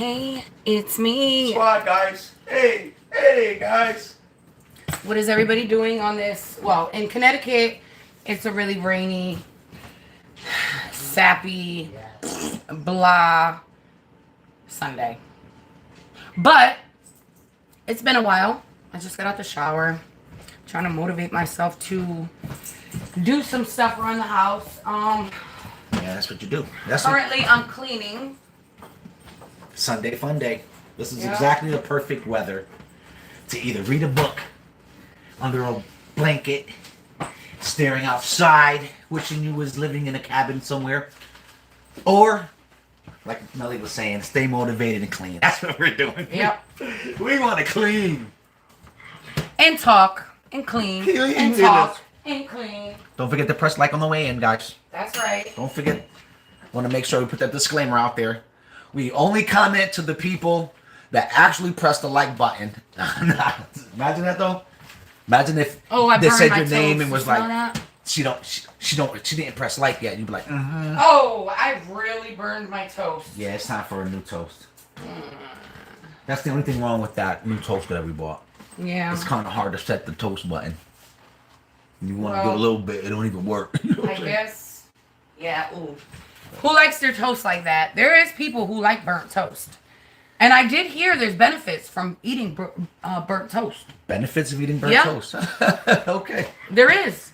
Hey, it's me. Squad, guys. Hey, guys. What is everybody doing on this? Well, in Connecticut, it's a really rainy, sappy, blah Sunday. But it's been a while. I just got out the shower, trying to motivate myself to do some stuff around the house. Yeah, that's what you do. Currently, I'm cleaning. Sunday fun day. This is exactly the perfect weather to either read a book under a blanket, staring outside, wishing you was living in a cabin somewhere, or, like Meli was saying, stay motivated and clean. That's what we're doing. Yep. We want to clean. And talk. And clean. And talk. And clean. Don't forget to press like on the way in, guys. That's right. Don't forget. Want to make sure we put that disclaimer out there. We only comment to the people that actually press the like button. Imagine that though. Imagine if they said your name and was like, she didn't press like yet. You'd be like, Oh, I really burned my toast. Yeah, it's time for a new toast. That's the only thing wrong with that new toaster that we bought. Yeah. It's kind of hard to set the toast button. You want to do a little bit, it don't even work. I guess. Yeah. Ooh. Who likes their toast like that? There is people who like burnt toast. And I did hear there's benefits from eating burnt toast. Benefits of eating burnt toast? Okay. There is.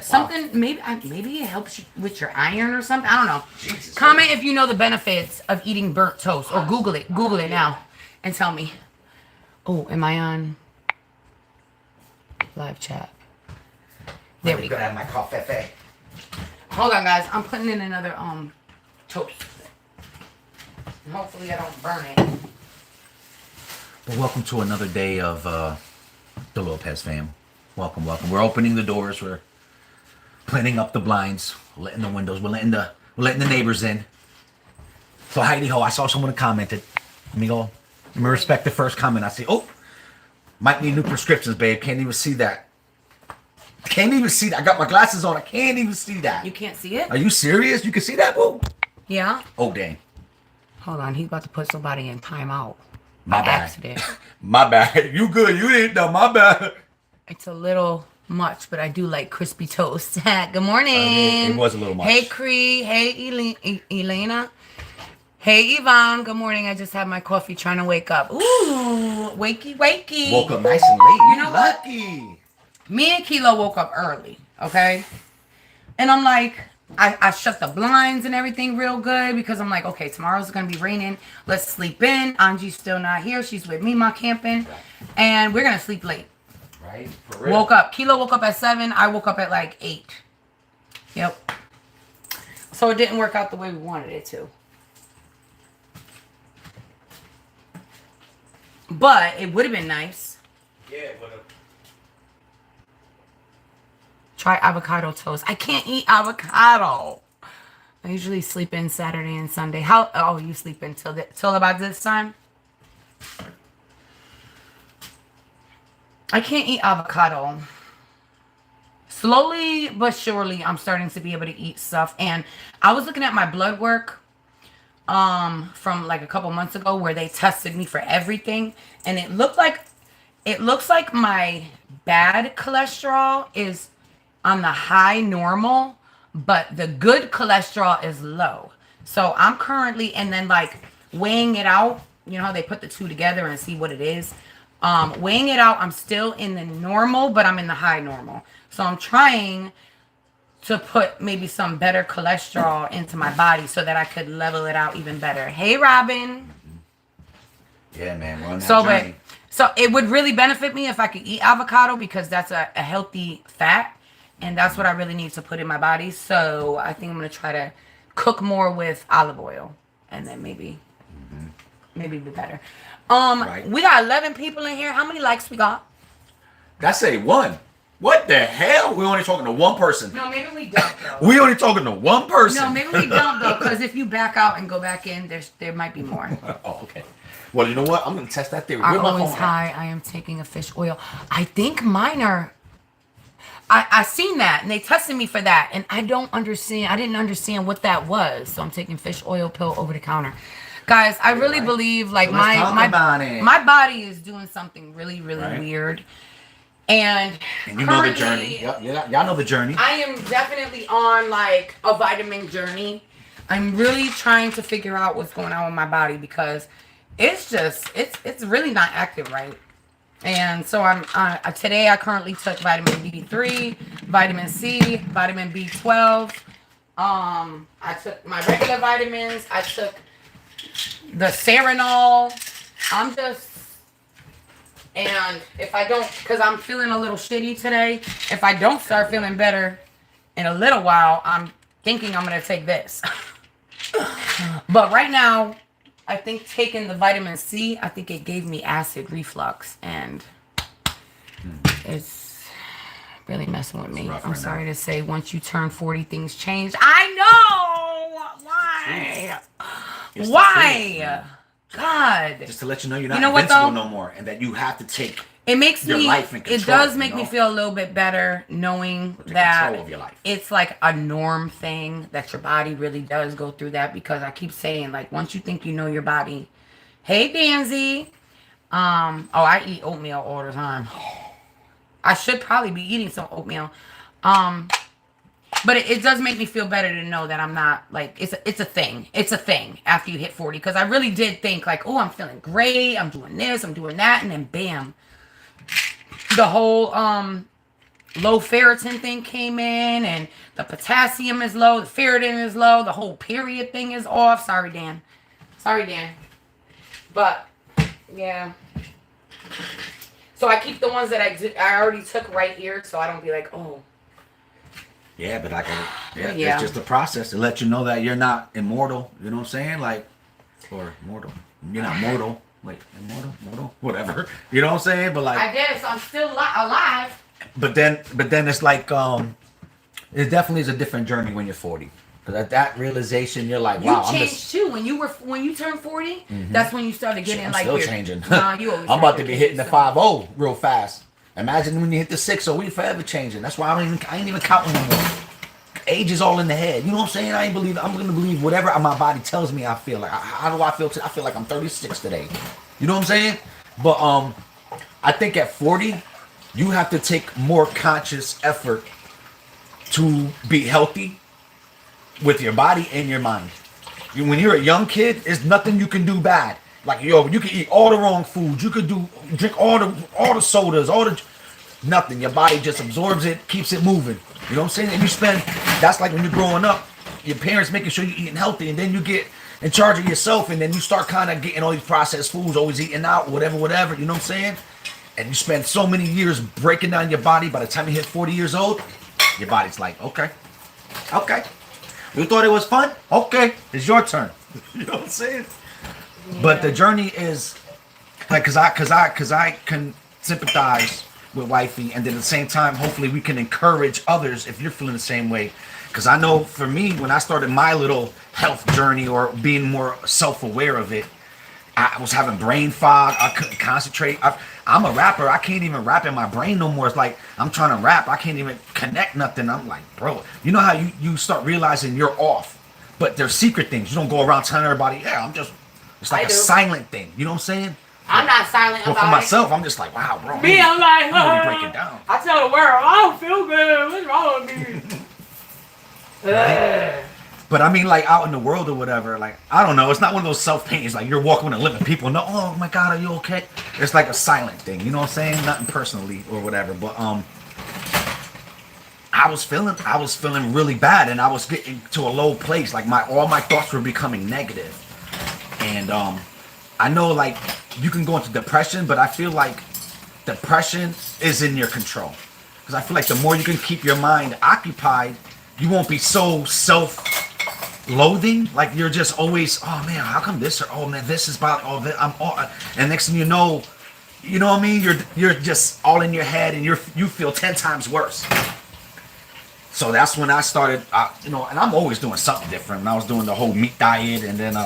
Something, maybe it helps you with your iron or something. I don't know. Jesus Comment if you know the benefits of eating burnt toast. Or Google it. Google it now. And tell me. Oh, am I on live chat? There we go. I'm gonna have my coffee. Hold on, guys. I'm putting in another toast. And hopefully I don't burn it. Well, welcome to another day of the Lopez fam. Welcome. We're opening the doors. We're cleaning up the blinds. We're letting the windows. We're letting the neighbors in. So Heidi ho, I saw someone commented. Let me go. Let me respect the first comment. I say, oh, might need new prescriptions, babe. Can't even see that. Can't even see that. I got my glasses on. I can't even see that. You can't see it? Are you serious? You can see that, boo? Yeah. Oh, dang. Hold on. He's about to put somebody in timeout. My bad. Accident. My bad. You good. You didn't know. My bad. It's a little much, but I do like crispy toast. Good morning. It was a little much. Hey, Cree. Hey, Elena. Hey, Yvonne. Good morning. I just had my coffee trying to wake up. Ooh, wakey. Woke up nice and late. You know lucky. What? Me and Kilo woke up early, okay? And I'm like, I shut the blinds and everything real good because I'm like, okay, tomorrow's going to be raining. Let's sleep in. Angie's still not here. She's with me, my camping. And we're going to sleep late. Right? For real. Woke up. Kilo woke up at 7. I woke up at like 8. Yep. So it didn't work out the way we wanted it to. But it would have been nice. Yeah, it would have. Try avocado toast. I can't eat avocado. I usually sleep in Saturday and Sunday. Oh, you sleep in till about this time? I can't eat avocado. Slowly but surely, I'm starting to be able to eat stuff. And I was looking at my blood work from like a couple months ago where they tested me for everything. And it looks like my bad cholesterol is on the high normal, but the good cholesterol is low. So I'm currently, and then like weighing it out, you know how they put the two together and see what it is. Weighing it out, I'm still in the normal, but I'm in the high normal. So I'm trying to put maybe some better cholesterol into my body so that I could level it out even better. Hey, Robin. Yeah, man, we're on that journey. So it would really benefit me if I could eat avocado because that's a healthy fat. And that's what I really need to put in my body. So I think I'm going to try to cook more with olive oil. And then maybe be better. Right. We got 11 people in here. How many likes we got? That's a 1. What the hell? We're only talking to one person. No, maybe we don't, though. We only talking to one person. No, maybe we don't, though. Because if you back out and go back in, there might be more. Oh, okay. Well, you know what? I'm going to test that theory. I'm always high. I am taking a fish oil. I think mine are... I seen that, and they tested me for that, and I didn't understand what that was, so I'm taking fish oil pill over the counter. Guys, I really Right. believe like So let's talk about it. my body is doing something really, really Right. weird. And you know the journey. Yep, y'all know the journey. I am definitely on like a vitamin journey. I'm really trying to figure out what's going on with my body because it's really not active right. And so I'm today I currently took vitamin B3, vitamin C, vitamin B12. I took my regular vitamins. I took the Serenol. I'm just and if I don't, because I'm feeling a little shitty today, if I don't start feeling better in a little while, I'm thinking I'm going to take this. But right now, I think taking the vitamin C, I think it gave me acid reflux. And it's really messing with me. I'm sorry to say, once you turn 40, things change. I know! Why? Why? God. Just to let you know you're not You know what, invincible though? no more, and that you have to take It makes your me. life in It control, does make you me know? feel a little bit better knowing Take that control of your life. it's like a norm thing that your body really does go through that. Because I keep saying like once you think you know your body, hey Danzy, I eat oatmeal all the time. I should probably be eating some oatmeal, but it does make me feel better to know that I'm not like it's a thing. It's a thing after you hit 40 because I really did think like, oh, I'm feeling great. I'm doing this. I'm doing that, and then bam, the whole low ferritin thing came in, and the potassium is low, the ferritin is low, the whole period thing is off. Sorry, Dan. But yeah. So I keep the ones that I already took right here, so I don't be like, oh. Yeah, but I gotta. Yeah, Yeah. it's just a process to let you know that you're not immortal. You know what I'm saying? Like, or mortal. You're not mortal. Like mortal, whatever. You know what I'm saying? But like, I guess I'm still alive. but then it's like, it definitely is a different journey when you're 40. Because at that realization, you're like, wow, You changed too. When you turned 40, that's when you started getting I'm like still your, changing. Nah, you always I'm about to changing, be hitting the so. 5-0 real fast. Imagine when you hit the 6-0, we forever changing. That's why I ain't even counting anymore. Age is all in the head. You know what I'm saying? I'm gonna believe whatever my body tells me I feel like. How do I feel today? I feel like I'm 36 today. You know what I'm saying? But I think at 40, you have to take more conscious effort to be healthy with your body and your mind. When you're a young kid, there's nothing you can do bad. Like, yo, you can eat all the wrong foods. You could drink all the sodas, nothing. Your body just absorbs it, keeps it moving. You know what I'm saying? And that's like when you're growing up, your parents making sure you're eating healthy, and then you get in charge of yourself, and then you start kind of getting all these processed foods, always eating out, whatever, you know what I'm saying? And you spend so many years breaking down your body. By the time you hit 40 years old, your body's like, okay. You thought it was fun? Okay, it's your turn. You know what I'm saying? Yeah. But the journey is like, cause I can sympathize with wifey, and then at the same time, hopefully we can encourage others if you're feeling the same way. Cause I know for me, when I started my little health journey or being more self-aware of it, I was having brain fog. I couldn't concentrate. I'm a rapper. I can't even rap in my brain no more. It's like I'm trying to rap. I can't even connect nothing. I'm like, bro, you know how you start realizing you're off, but there's secret things. You don't go around telling everybody, yeah, it's like a silent thing. You know what I'm saying? I'm not silent Well, about for myself, I'm just like, wow, bro. Me, I'm like, I'm really breaking down. I tell the world, I don't feel good. What's wrong with me? But I mean, like out in the world or whatever, like I don't know. It's not one of those self-paintings like you're walking with a living people. No, oh my God, are you okay? It's like a silent thing. You know what I'm saying? Nothing personally or whatever. But I was feeling really bad, and I was getting to a low place. Like all my thoughts were becoming negative, and I know like you can go into depression, but I feel like depression is in your control, because I feel like the more you can keep your mind occupied, you won't be so self-loathing. Like you're just always, oh man, how come this? Or oh man, this is about all this. And next thing you know what I mean? You're just all in your head, and you feel 10 times worse. So that's when I started, and I'm always doing something different. And I was doing the whole meat diet, and then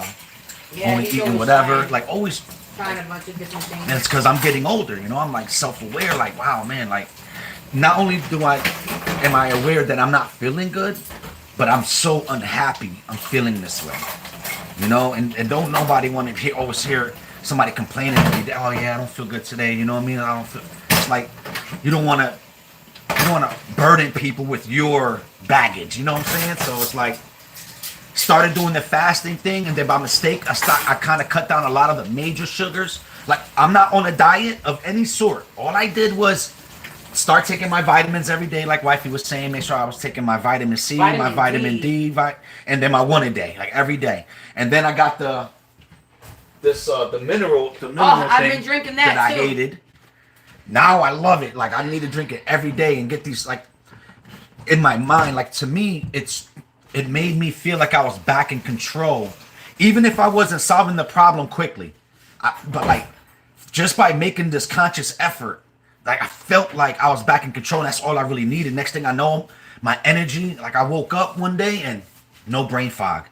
only eating whatever, like always trying a bunch of different things. And it's because I'm getting older, I'm like self-aware, like wow, man, like not only am I aware that I'm not feeling good, but I'm so unhappy I'm feeling this way. You know, and don't nobody want to always hear somebody complaining to me. Oh yeah, I don't feel good today. You know what I mean? I don't feel. It's like you don't want to burden people with your baggage. You know what I'm saying? So it's like started doing the fasting thing, and then by mistake, I kind of cut down a lot of the major sugars. Like I'm not on a diet of any sort. All I did was start taking my vitamins every day, like Wifey was saying. Make sure I was taking my vitamin C, my vitamin D, and then my one a day, like every day. And then I got the mineral I've thing been drinking that I too. hated. Now I love it. Like I need to drink it every day and get these like in my mind. Like to me, it made me feel like I was back in control, even if I wasn't solving the problem quickly. But like just by making this conscious effort. Like I felt like I was back in control. And that's all I really needed. Next thing I know, my energy. Like I woke up one day and no brain fog.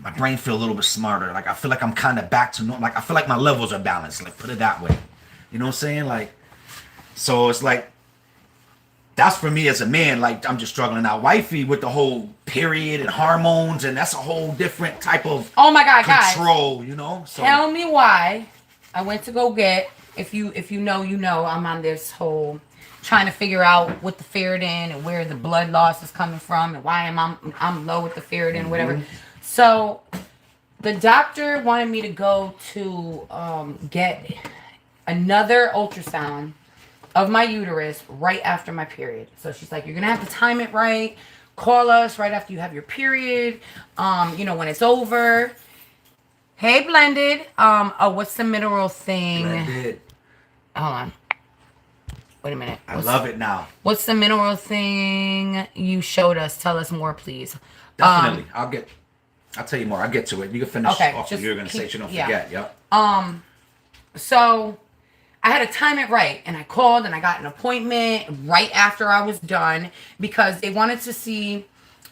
My brain feel a little bit smarter. Like I feel like I'm kind of back to normal. Like I feel like my levels are balanced. Like put it that way. You know what I'm saying? Like, so it's like that's for me as a man. Like I'm just struggling now. Wifey with the whole period and hormones, and that's a whole different type of oh my God, control. guys, You know. So tell me why I went to go get. If you know, you know, I'm on this whole trying to figure out what the ferritin and where the blood loss is coming from and why I'm low with the ferritin, whatever. So the doctor wanted me to go to get another ultrasound of my uterus right after my period. So she's like, you're gonna have to time it right. Call us right after you have your period. You know, when it's over. Hey, Blended. What's the mineral thing? Blended. Hold on. Wait a minute. I love it now. What's the mineral thing you showed us? Tell us more, please. Definitely. I'll tell you more. I'll get to it. You can finish off what you're going to say so you don't forget. Yep. So I had to time it right. And I called and I got an appointment right after I was done because they wanted to see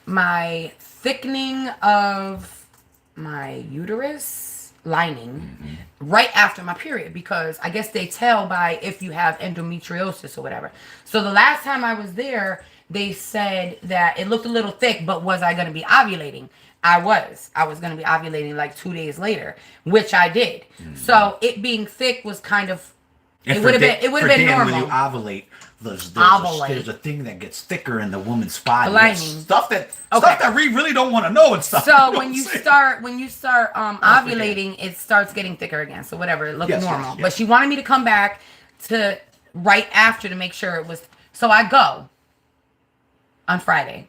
my thickening of my uterus lining right after my period because I guess they tell by if you have endometriosis or whatever. So the last time I was there, they said that it looked a little thick, but was I going to be ovulating? I was going to be ovulating like 2 days later, which I did. So it being thick was kind of, it would have been normal. When you ovulate, there's a thing that gets thicker in the woman's body. Lining. Stuff that we really don't want to know and stuff. So when you start ovulating, it starts getting thicker again. So whatever, it looked normal. Yes. But she wanted me to come back to right after to make sure it was. So I go on Friday.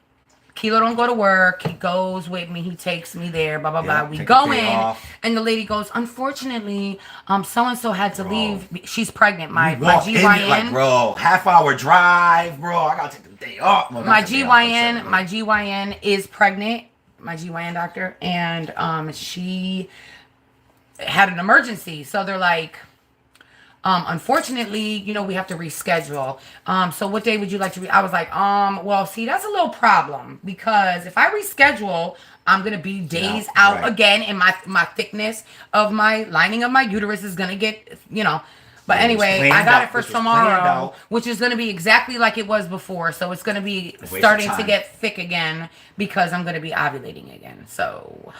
Kilo don't go to work. He goes with me. He takes me there. Blah blah blah. We go in, and the lady goes, "Unfortunately, so and so had to leave. She's pregnant. My GYN, like, bro, half-hour drive, bro. I gotta take the day off. My GYN is pregnant. My GYN doctor, and she had an emergency. So they're like, unfortunately, you know, we have to reschedule. So what day would you like to I was like, well, see, that's a little problem because if I reschedule, I'm going to be days out again and my thickness of my lining of my uterus is going to get, you know, but anyway, I got it for tomorrow, which is going to be exactly like it was before. So it's going to be starting to get thick again because I'm going to be ovulating again. So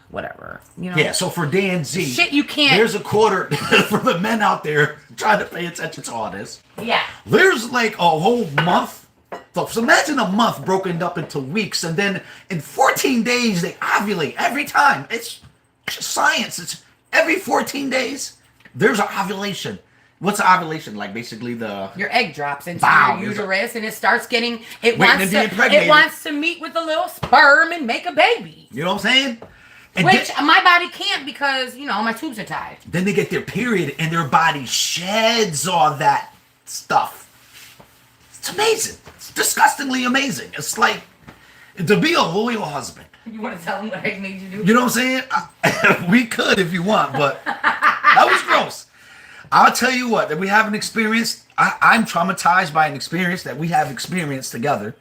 whatever, you know. Yeah, so for Dan Z, shit, you can't. There's a quarter for the men out there trying to pay attention to all this. Yeah. There's like a whole month. So imagine a month broken up into weeks, and then in 14 days they ovulate every time. It's just science. It's every 14 days there's an ovulation. What's an ovulation? Like basically your egg drops into your uterus and it starts getting it wants to meet with a little sperm and make a baby. You know what I'm saying? And which my body can't because, you know, my tubes are tied. Then they get their period and their body sheds all that stuff. It's amazing. It's disgustingly amazing. It's like to be a loyal husband. You want to tell them what I made you do? You know what I'm saying? We could if you want, but that was gross. I'll tell you what, that we haven't experienced. I'm traumatized by an experience that we have experienced together.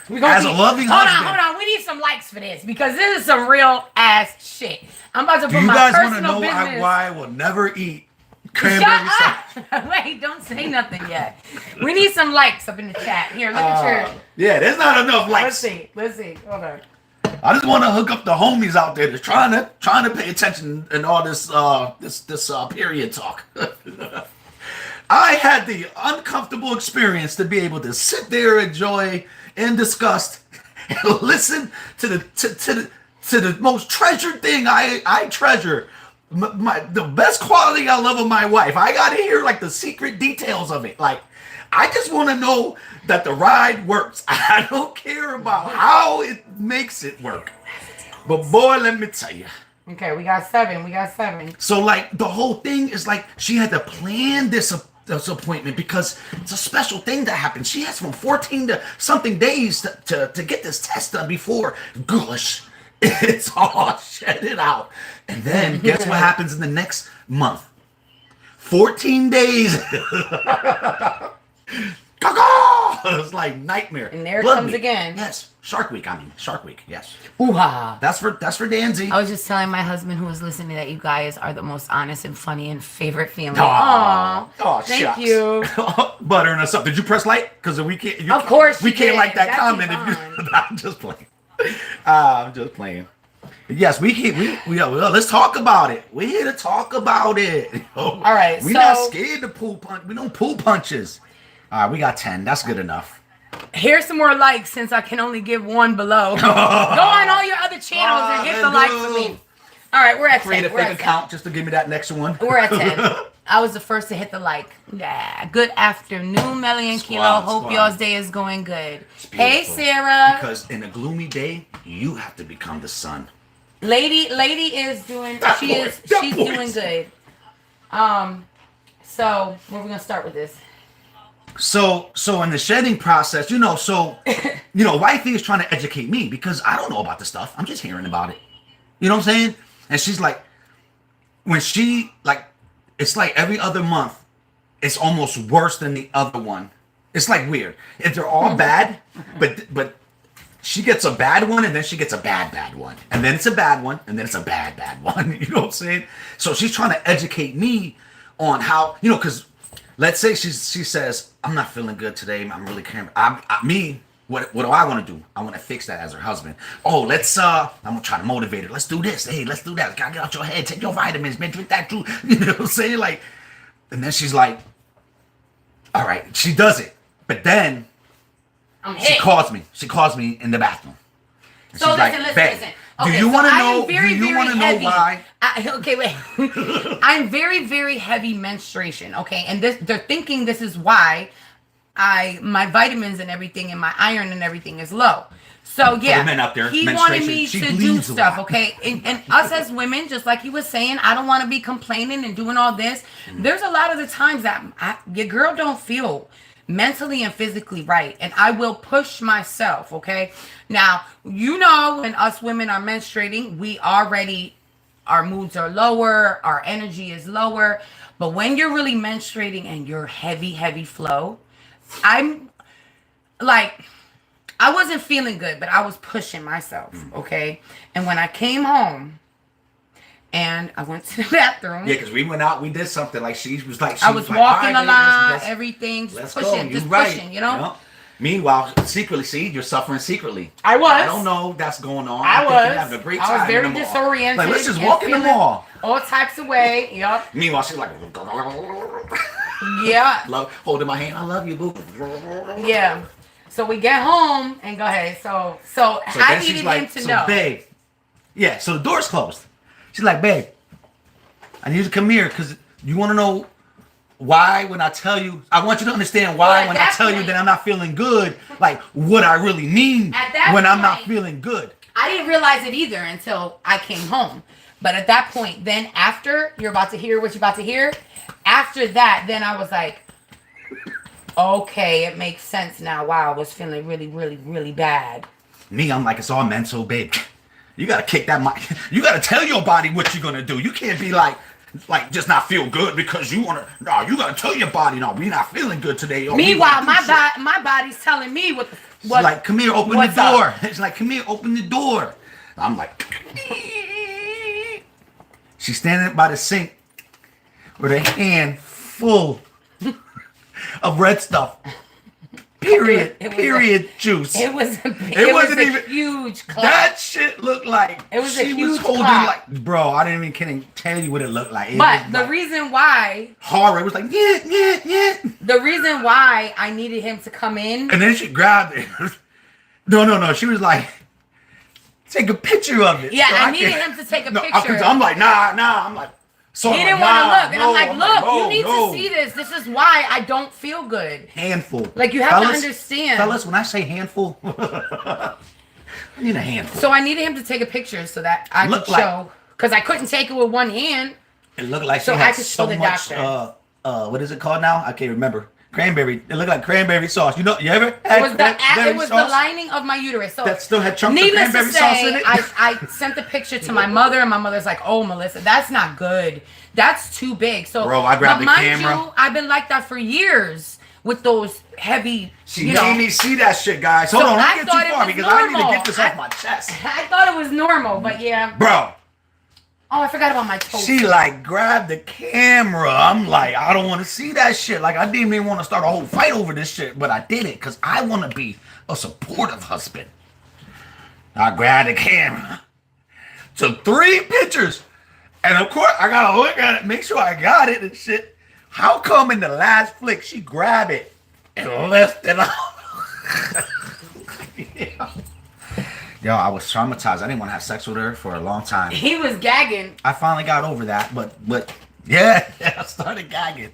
As a loving husband. Hold on. We need some likes for this because this is some real ass shit. I'm about to put my personal business. Do you guys want to know why I will never eat cranberry sauce? Wait, don't say nothing yet. We need some likes up in the chat. Here, look at your. Yeah, there's not enough likes. Let's see. Hold on. I just want to hook up the homies out there that's trying to pay attention and all this period talk. I had the uncomfortable experience to be able to sit there, enjoy, in disgust, and listen to the most treasured thing I treasure. The best quality I love of my wife. I gotta hear like the secret details of it. Like, I just want to know that the ride works. I don't care about how it makes it work. But boy, let me tell you. Okay, we got 7. So like the whole thing is like she had to plan this appointment because it's a special thing that happened. She has from 14 to something days to get this test done before, gosh, it's all shedded out. And then guess what happens in the next month? 14 days. It's like nightmare. And there it Blood comes week. again. Yes, Shark Week. Shark Week. Yes. Ooh-ha. That's for Danzy. I was just telling my husband who was listening that you guys are the most honest and funny and favorite family. Aww. Thank Shucks. you. Buttering us up. Did you press like? Because we can't. Of course we you can't did. like that That's comment if you. I'm just playing. I'm just playing. Yes, let's talk about it. We're here to talk about it. All right, we're not scared to pull punch. We don't pull punches. All right, we got 10. That's good enough. Here's some more likes since I can only give one below. Go on all your other channels and hit the like for me. All right, we're at 10. Create a fake account just to give me that next one. We're at 10. I was the first to hit the like. Yeah. Good afternoon, Meli and Kilo. Hope y'all's day is going good. Hey, Sarah. Because in a gloomy day, you have to become the sun. Lady is doing. She's doing good. So where we gonna start with this? So in the shedding process, wifey is trying to educate me because I don't know about this stuff. I'm just hearing about it. You know what I'm saying? And she's like, when she it's like every other month, it's almost worse than the other one. It's like weird. If they're all bad, but she gets a bad one and then she gets a bad one. And then it's a bad one and then it's a bad one. You know what I'm saying? So she's trying to educate me on how, because let's say she says, I'm not feeling good today. I'm really caring. What do I want to do? I want to fix that as her husband. Oh, I'm going to try to motivate her. Let's do this. Hey, let's do that. Gotta get out your head. Take your vitamins, man. Drink that too. You know what I'm saying? Like, and then she's like, all right, she does it. But then she calls me. She calls me in the bathroom. And so listen. Okay, do you want to know why? Okay, wait. I'm very, very heavy menstruation. Okay, and they're thinking this is why my vitamins and everything and my iron and everything is low. So yeah, men out there, he wanted me to do stuff. Okay, and us as women, just like he was saying, I don't want to be complaining and doing all this. There's a lot of the times that your girl don't feel mentally and physically right, and I will push myself. Okay, now when us women are menstruating, our moods are lower, our energy is lower. But when you're really menstruating and you're heavy flow, I'm like, I wasn't feeling good, but I was pushing myself. Okay, and when I came home and I went to the bathroom. Yeah, because we went out, we did something. Like she was I was walking a lot, everything, just pushing, pushing, Meanwhile, secretly, you're suffering secretly. I was. I don't know that's going on. I was. You're having a great time. I was very disoriented. Like, let's just walk in the mall. All types of way. Yep. Meanwhile, she's like, yeah. Love holding my hand. I love you, boo. Yeah. So we get home and go ahead. So I needed him to know. Babe. Yeah. So the door's closed. She's like, babe, I need you to come here because you want to know why when I tell you, I want you to understand why when I tell you that I'm not feeling good, like what I really mean when I'm not feeling good. I didn't realize it either until I came home. But at that point, then after you're about to hear what you're about to hear, after that, then I was like, okay, it makes sense now. Wow, I was feeling really, really, really bad. Me, I'm like, it's all mental, babe. You gotta kick that mic. You gotta tell your body what you're gonna do. You can't be like just not feel good because you wanna. No, you gotta tell your body, no, we not feeling good today. Meanwhile, my body's telling me what. She's like, come here, open the door. It's like, come here, open the door. I'm like, she's standing by the sink with her hand full of red stuff. Period. It was Period. Juice. It was a, It wasn't even huge clock. That shit looked like It was a she huge was holding clock. like, bro. I didn't even kidding tell you what it looked like. It But was the like reason why, horror. It was like yeah. the reason why I needed him to come in, And then she grabbed it. No. She was like, take a picture of it. yeah, So I needed can't- him to take a No, picture. I'm like, nah. I'm like, so He I'm didn't like, want to nah, look, and no. I'm like, I'm look, no, you need no. to see this. This is why I don't feel good. Handful. Like, you have to understand. Fellas, when I say handful, I need a handful. So I needed him to take a picture so that I Look could like- show, because I couldn't take it with one hand. It looked like So she I had could show so the much. doctor. What is it called now? I can't remember. Cranberry. It looked like cranberry sauce. You know, you ever It had was cranberry the sauce lining of my uterus. So that still had chunks of needless cranberry to sauce say, in it? I sent the picture to my mother, and my mother's like, "Oh, Melissa, that's not good. That's too big." So, Bro, I grabbed but the mind camera. you, I've been like that for years with those heavy. She you know, made me see that shit, guys. Hold So on, I don't get thought too it far was because I need to normal. get this off my chest. I thought it was normal, but yeah. Bro, Oh, I forgot about my toes. she like grabbed the camera. I'm like, I don't want to see that shit. Like, I didn't even want to start a whole fight over this shit, but I did it because I want to be a supportive husband. I grabbed the camera, took 3 pictures, and of course, I gotta look at it, make sure I got it and shit. How come in the last flick she grabbed it and left it out? Yeah. Yo, I was traumatized. I didn't want to have sex with her for a long time. He was gagging. I finally got over that, but yeah, I started gagging.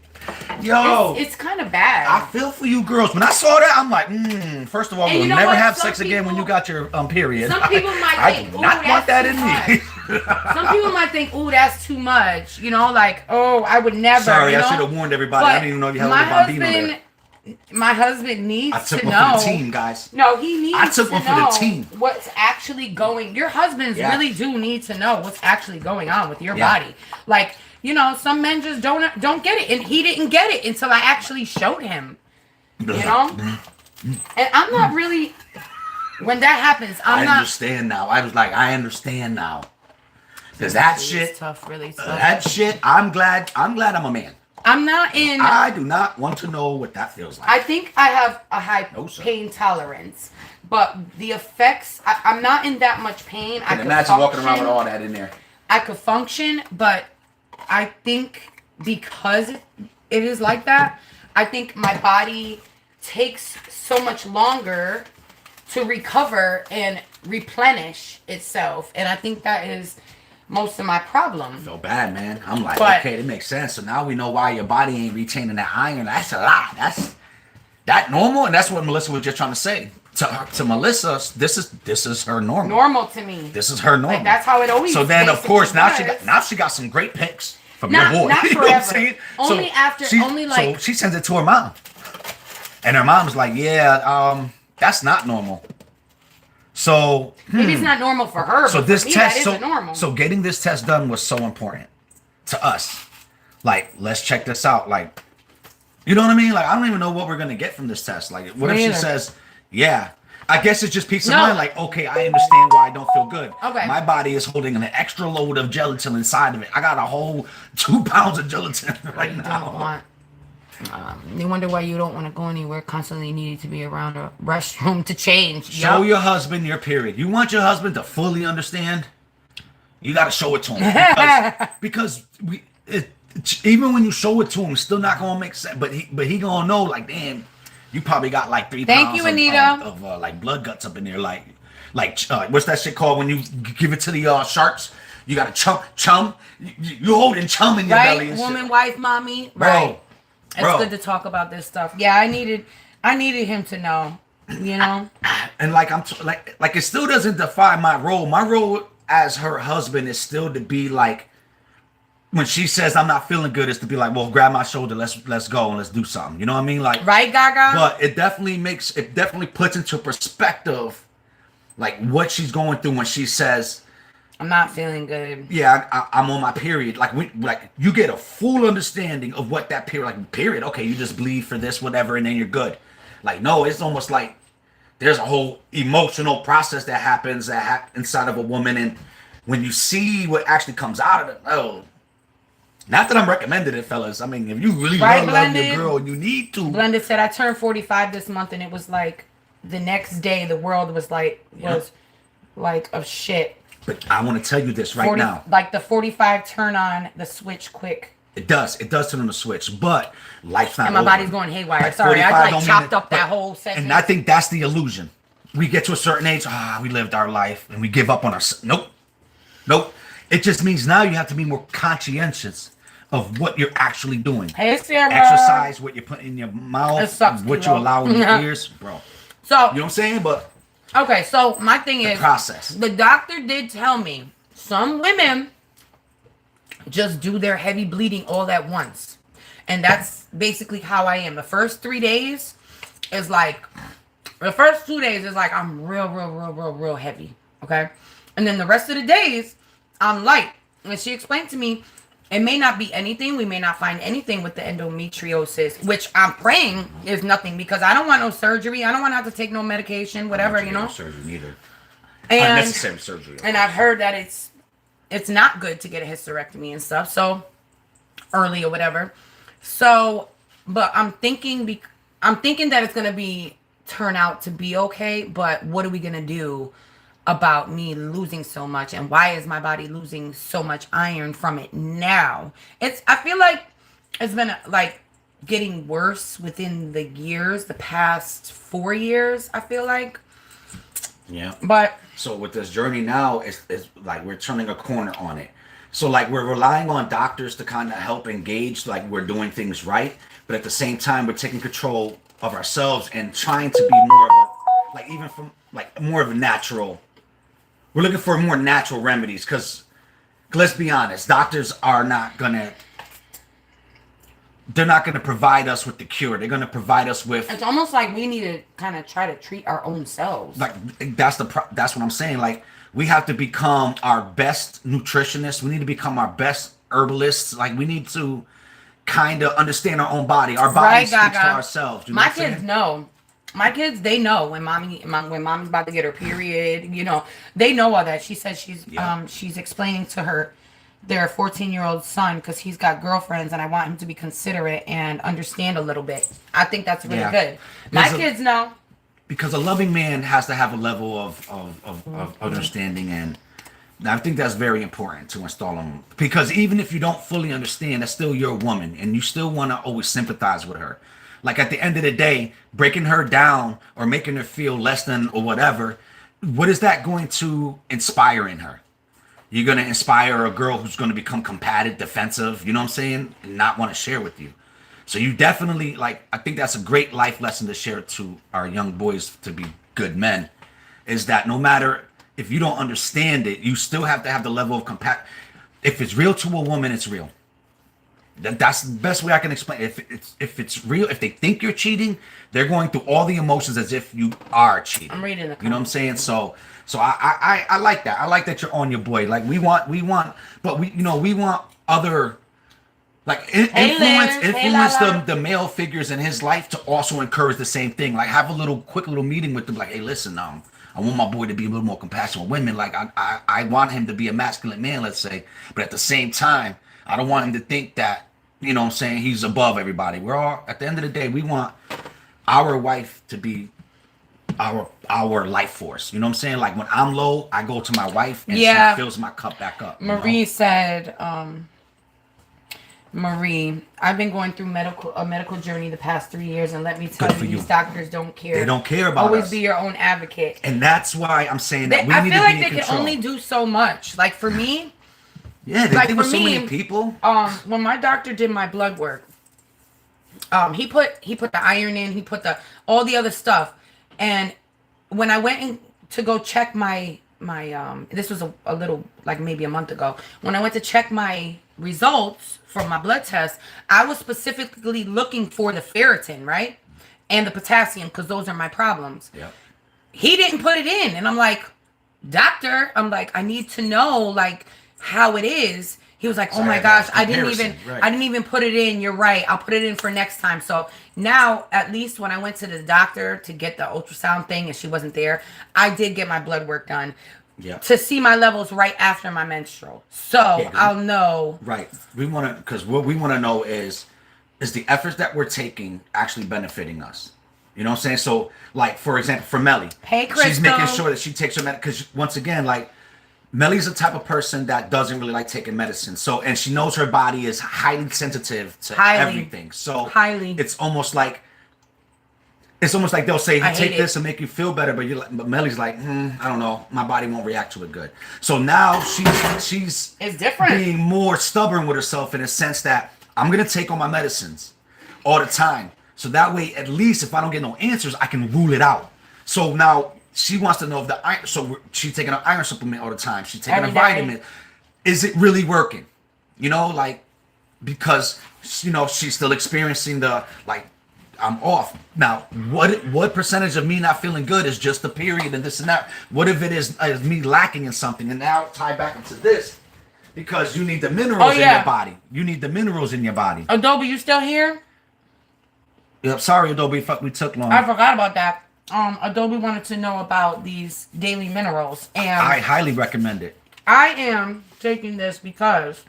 Yo, It's kind of bad. I feel for you girls. When I saw that, I'm like, first of all, And you'll you know never what? have Some sex again when you people- got your period. Some people might I think, do "Ooh, not want that that's in too me. Some people might think, "Ooh, that's too much." You know, like, "Oh, I would never." Sorry, you I know? should have warned everybody. I didn't even know you had a my little bambino there. husband, my husband needs I took to one know. for the team, guys. No, he needs I took to one for the know team. what's actually going. Your husbands Yeah. really do need to know what's actually going on with your Yeah. body. Like, you know, some men just don't get it, and he didn't get it until I actually showed him. You know, and I'm not really. When that happens, I'm I not. understand now. I was like, I understand now. Cause that It's shit, tough, really tough. that shit. I'm glad I'm a man. I'm not in. I do not want to know what that feels like. I think I have a high No, sir. pain tolerance, but the effects, I'm not in that much pain. I can could imagine walking around function. with all that in there. I could function, but I think because it is like that, I think my body takes so much longer to recover and replenish itself, and I think that is most of my problem. Feel bad, man. I'm like, But- okay, that makes sense. So now we know why your body ain't retaining that iron. That's a lot. That's that normal, and that's what Melissa was just trying to say. To Melissa, this is her normal. Normal to me. This is her normal. Like, that's how it always. So then, of basically course, now was. she got some great pics from Not- your boy. not You know what I'm forever. saying? Only after- only like- so she sends it to her mom, and her mom's like, "Yeah, that's not normal." So Maybe it's not normal for her. so but this for me, test, that isn't normal. so getting this test done was so important to us. Like, let's check this out. Like, you know what I mean? Like, I don't even know what we're gonna get from this test. Like, what if Me she either. says, "Yeah"? I guess it's just peace of No. mind. Like, okay, I understand why I don't feel good. Okay. My body is holding an extra load of gelatin inside of it. I got a whole 2 pounds of gelatin right you now. don't want. You wonder why you don't want to go anywhere. Constantly needing to be around a restroom to change. Show Yup. your husband your period. You want your husband to fully understand? You got to show it to him because even when you show it to him, it's still not gonna make sense. But he gonna know, like, damn, you probably got like 3 Thank pounds you, Anita. of like blood guts up in there. Like what's that shit called when you give it to the sharks? You got to chum. You holding chum in your belly. Right, And woman, shit. wife, mommy. Bro, Right. It's bro. good to talk about this stuff. Yeah, I needed him to know. You know. And like like it still doesn't define my role. My role as her husband is still to be like, when she says I'm not feeling good, is to be like, well, grab my shoulder, let's go and let's do something. You know what I mean? Like, Right, Gaga. but it definitely puts into perspective like what she's going through when she says, I'm not feeling good. yeah, I'm on my period. Like, you get a full understanding of what that period. Okay, you just bleed for this, whatever, and then you're good. Like, no, it's almost like there's a whole emotional process that happens inside of a woman, and when you see what actually comes out of it, Not that I'm recommending it, fellas. I mean, if you really Right, love your Blended? girl, you need to. Blended said, I turned 45 this month, and it was like the next day the world was Yep. like of shit. But I want to tell you this right 40, now. like the 45 turn on the switch quick. It does. It does turn on the switch, but life's not And my over. body's going haywire. Like, Sorry, 45 I don't like mean chopped it, up that but- whole segment. And I think that's the illusion. We get to a certain age, we lived our life, and we give up on our. Nope. Nope. It just means now you have to be more conscientious of what you're actually doing. Hey, Sarah. Exercise, what you put in your mouth, It sucks, what you Kiro. allow in your ears, bro. So, You know what I'm saying? But okay, so my thing is, process. the doctor did tell me some women just do their heavy bleeding all at once. And that's basically how I am. The first 3 days is like, the first 2 days is like, I'm real heavy. Okay. And then the rest of the days, I'm light. And she explained to me, it may not be anything. We may not find anything with the endometriosis, which I'm praying is nothing because I don't want no surgery. I don't want to have to take no medication, whatever, you know. Surgery neither. And, Unnecessary surgery. and I've heard that it's not good to get a hysterectomy and stuff. So early or whatever. So, but I'm thinking that it's gonna turn out to be okay. But what are we gonna do about me losing so much, and why is my body losing so much iron from it now? I feel like it's been like getting worse within the years, the past 4 years, I feel like. Yeah. But So with this journey now, it's like we're turning a corner on it. So like we're relying on doctors to kind of help engage, like we're doing things right, but at the same time we're taking control of ourselves and trying to be more of a, like even from like more of a natural. We're looking for more natural remedies because let's be honest, doctors are not gonna. They're not gonna provide us with the cure. They're gonna provide us with. it's almost like we need to kind of try to treat our own selves. Like that's what I'm saying. Like we have to become our best nutritionists. We need to become our best herbalists. Like we need to kind of understand our own body. Our body Right, speaks to Gaga. ourselves. You know My what I'm kids saying? know. My kids, they know when mommy's about to get her period. You know, they know all that. She says she's explaining to their 14-year-old son because he's got girlfriends, and I want him to be considerate and understand a little bit. I think that's really good. My kids know. Because a loving man has to have a level of understanding, and I think that's very important to install them. Because even if you don't fully understand, that's still your woman, and you still want to always sympathize with her. Like at the end of the day, breaking her down or making her feel less than or whatever, what is that going to inspire in her? You're going to inspire a girl who's going to become combative, defensive, you know what I'm saying? And not want to share with you. So you definitely, like, I think that's a great life lesson to share to our young boys to be good men, is that no matter if you don't understand it, you still have to have the level of compassion. If it's real to a woman, it's real. That's the best way I can explain it. If it's real, if they think you're cheating, they're going through all the emotions as if you are cheating. I'm reading the comments. You know what I'm saying? So I like that. I like that you're on your boy. Like we want, but we want other like influence Lala. the male figures in his life to also encourage the same thing. Like have a quick little meeting with them. Like, hey, listen, I want my boy to be a little more compassionate with women. Like I want him to be a masculine man, let's say, but at the same time, I don't want him to think that, you know what I'm saying, he's above everybody. We're all, at the end of the day, we want our wife to be our life force. You know what I'm saying? Like when I'm low, I go to my wife and she fills my cup back up. Marie said, Marie, I've been going through a medical journey the past 3 years, and let me tell you, these doctors don't care. They don't care about Always us. be your own advocate. And that's why I'm saying that we I need feel to like be they in can control. only do so much. Like for me, yeah, they like deal for with so me, many people. When my doctor did my blood work, he put the iron in, he put all the other stuff, and when I went in to go check my this was a little, like maybe a month ago, when I went to check my results for my blood test, I was specifically looking for the ferritin, right, and the potassium, because those are my problems. Yeah. He didn't put it in, and I'm like, doctor, I need to know like how it is. He was like, oh my gosh, I didn't even put it in. You're right. I'll put it in for next time. So now, at least when I went to the doctor to get the ultrasound thing and she wasn't there, I did get my blood work done. Yeah. to see my levels right after my menstrual. So I'll know. Right. We want to, because what we want to know is the efforts that we're taking actually benefiting us? You know what I'm saying? So, like, for example, for Meli, Hey, Crystal. she's making sure that she takes her medicine, because once again, like, Meli's the type of person that doesn't really like taking medicine. So, and she knows her body is highly sensitive to everything. So, it's almost like they'll say, you take this and make you feel better, but but Meli's like, I don't know, my body won't react to it good. So now she's it's different, being more stubborn with herself in a sense that I'm gonna take all my medicines all the time. So that way, at least if I don't get no answers, I can rule it out. So now she wants to know if the iron. So she's taking an iron supplement all the time. She's taking a vitamin. Is it really working? You know, like, because she's still experiencing the, like, I'm off. Now, what percentage of me not feeling good is just the period and this and that? What if it is me lacking in something? And now tie back into this, because you need the minerals in your body. You need the minerals in your body. Adobe, you still here? Yep. Sorry, Adobe. We took long. I forgot about that. Adobe wanted to know about these daily minerals, and I highly recommend it. I am taking this because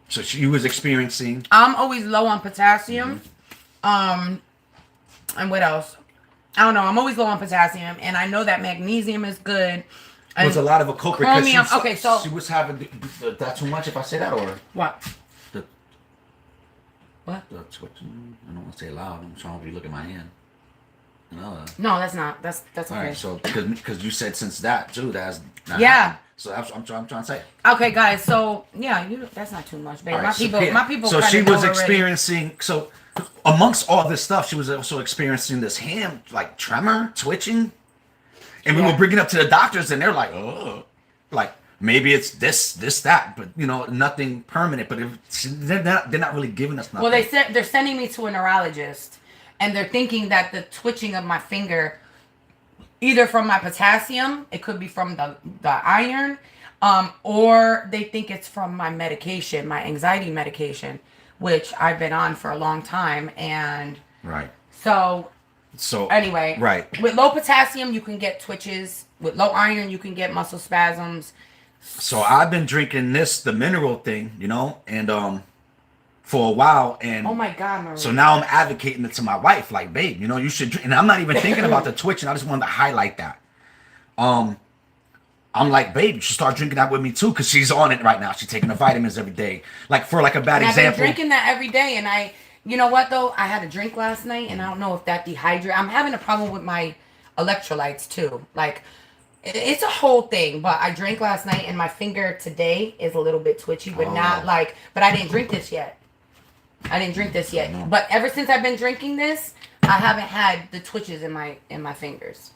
so she was experiencing. I'm always low on potassium. And what else? I don't know. I'm always low on potassium, and I know that magnesium is good. There's a lot of a culprit. Chromium. Okay, so she was having that too much. If I say that, or what? What? I don't want to say loud. I'm trying to look at my hand. No, that's not. That's okay. All right, so because you said since that too, that's not yeah. Happened. So I'm trying to say. Okay, guys. So yeah, that's not too much, babe. Right, my people. So she was experiencing. So amongst all this stuff, she was also experiencing this hand like tremor, twitching, and we were bringing it up to the doctors, and they're like, oh, like maybe it's this, that, but nothing permanent. But they're not really giving us nothing. Well, they're sending me to a neurologist, and they're thinking that the twitching of my finger, either from my potassium, it could be from the iron, or they think it's from my medication, my anxiety medication, which I've been on for a long time, and right. So anyway, right. With low potassium, you can get twitches. With low iron, you can get muscle spasms. So I've been drinking the mineral thing, and for a while, and oh my God, Marie. So now I'm advocating it to my wife, like, babe, you should drink. And I'm not even thinking about the twitching. I just wanted to highlight that. I'm like, babe, you should start drinking that with me too, because she's on it right now. She's taking the vitamins every day. Like, for like a bad example. I've been drinking that every day, and you know what though? I had a drink last night, and I don't know if that dehydrates. I'm having a problem with my electrolytes too. Like, it's a whole thing, but I drank last night, and my finger today is a little bit twitchy, but not like. But I didn't drink this yet. But ever since I've been drinking this, I haven't had the twitches in my fingers.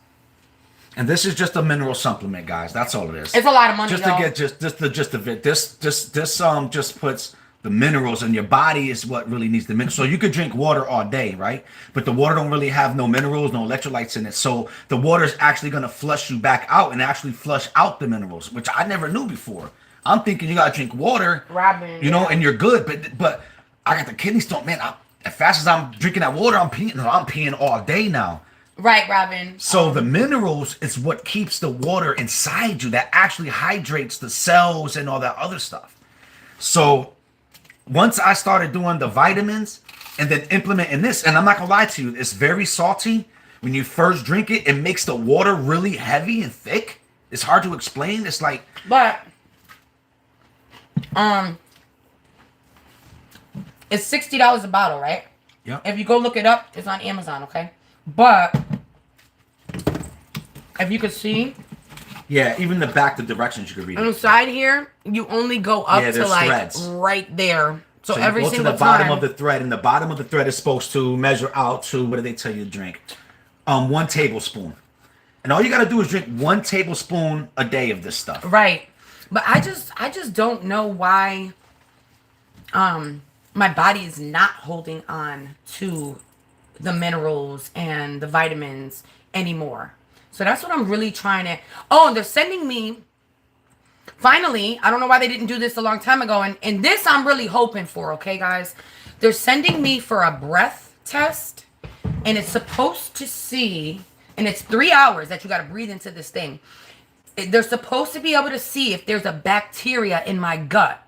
And this is just a mineral supplement, guys. That's all it is. It's a lot of money, just to get the gist of it. This just puts the minerals in your body is what really needs the minerals. So you could drink water all day, right? But the water don't really have no minerals, no electrolytes in it. So the water is actually going to flush you back out and actually flush out the minerals, which I never knew before. I'm thinking you got to drink water, Robin, and you're good. But I got the kidney stone, man. As fast as I'm drinking that water, I'm peeing all day now. Right, Robin. So the minerals is what keeps the water inside you, that actually hydrates the cells and all that other stuff. So once I started doing the vitamins and then implementing this, and I'm not gonna lie to you, it's very salty. When you first drink it, it makes the water really heavy and thick. It's hard to explain. It's like, but it's $60 a bottle, right? Yeah. If you go look it up, it's on Amazon, okay? But if you could see, yeah, even the back, the directions you could read. On the side here, you only go up to like threads right there. So every single time. Go to the bottom of the thread, and the bottom of the thread is supposed to measure out to, what do they tell you to drink? 1 tablespoon. And all you gotta do is drink 1 tablespoon a day of this stuff. Right. But I just don't know why my body is not holding on to the minerals and the vitamins anymore. So that's what I'm really trying to. Oh, and they're sending me. Finally, I don't know why they didn't do this a long time ago. And this I'm really hoping for, okay, guys? They're sending me for a breath test. And it's supposed to see, and it's 3 hours that you got to breathe into this thing. they're supposed to be able to see if there's a bacteria in my gut.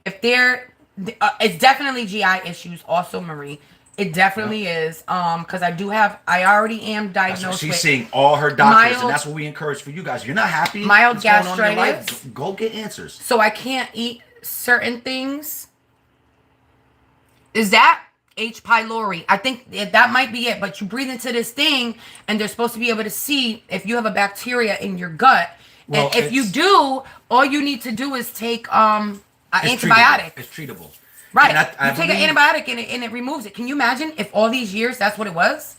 If it's definitely GI issues. Also, Marie, it definitely is. Because I already am diagnosed. That's what she's with seeing all her doctors, and mild, that's what we encourage for you guys. If you're not happy, mild what's going on in your gastritis. life, go get answers. So I can't eat certain things. Is that H. pylori? I think that might be it. But you breathe into this thing, and they're supposed to be able to see if you have a bacteria in your gut. Well, and if you do, all you need to do is take an antibiotic. It's treatable. Right. I you take an antibiotic and it removes it. Can you imagine if all these years that's what it was?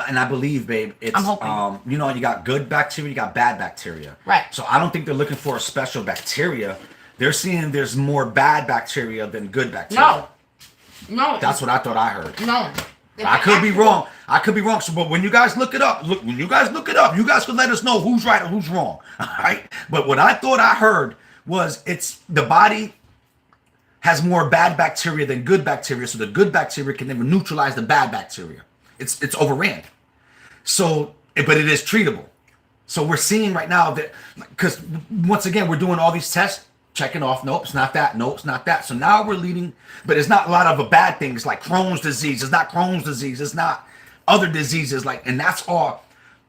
And I believe, babe, it's I'm hoping. you got good bacteria, you got bad bacteria. Right. So I don't think they're looking for a special bacteria. They're seeing there's more bad bacteria than good bacteria. No. That's what I thought I heard. No. I could be wrong. So, but when you guys look it up, you guys can let us know who's right or who's wrong. All right. But what I thought I heard was it's the body has more bad bacteria than good bacteria, so the good bacteria can never neutralize the bad bacteria. It's overran. So, but it is treatable. So we're seeing right now that, because once again, we're doing all these tests, checking off, nope, it's not that, nope, it's not that. So now we're leading, but it's not a lot of bad things like Crohn's disease. It's not Crohn's disease. It's not other diseases and that's all.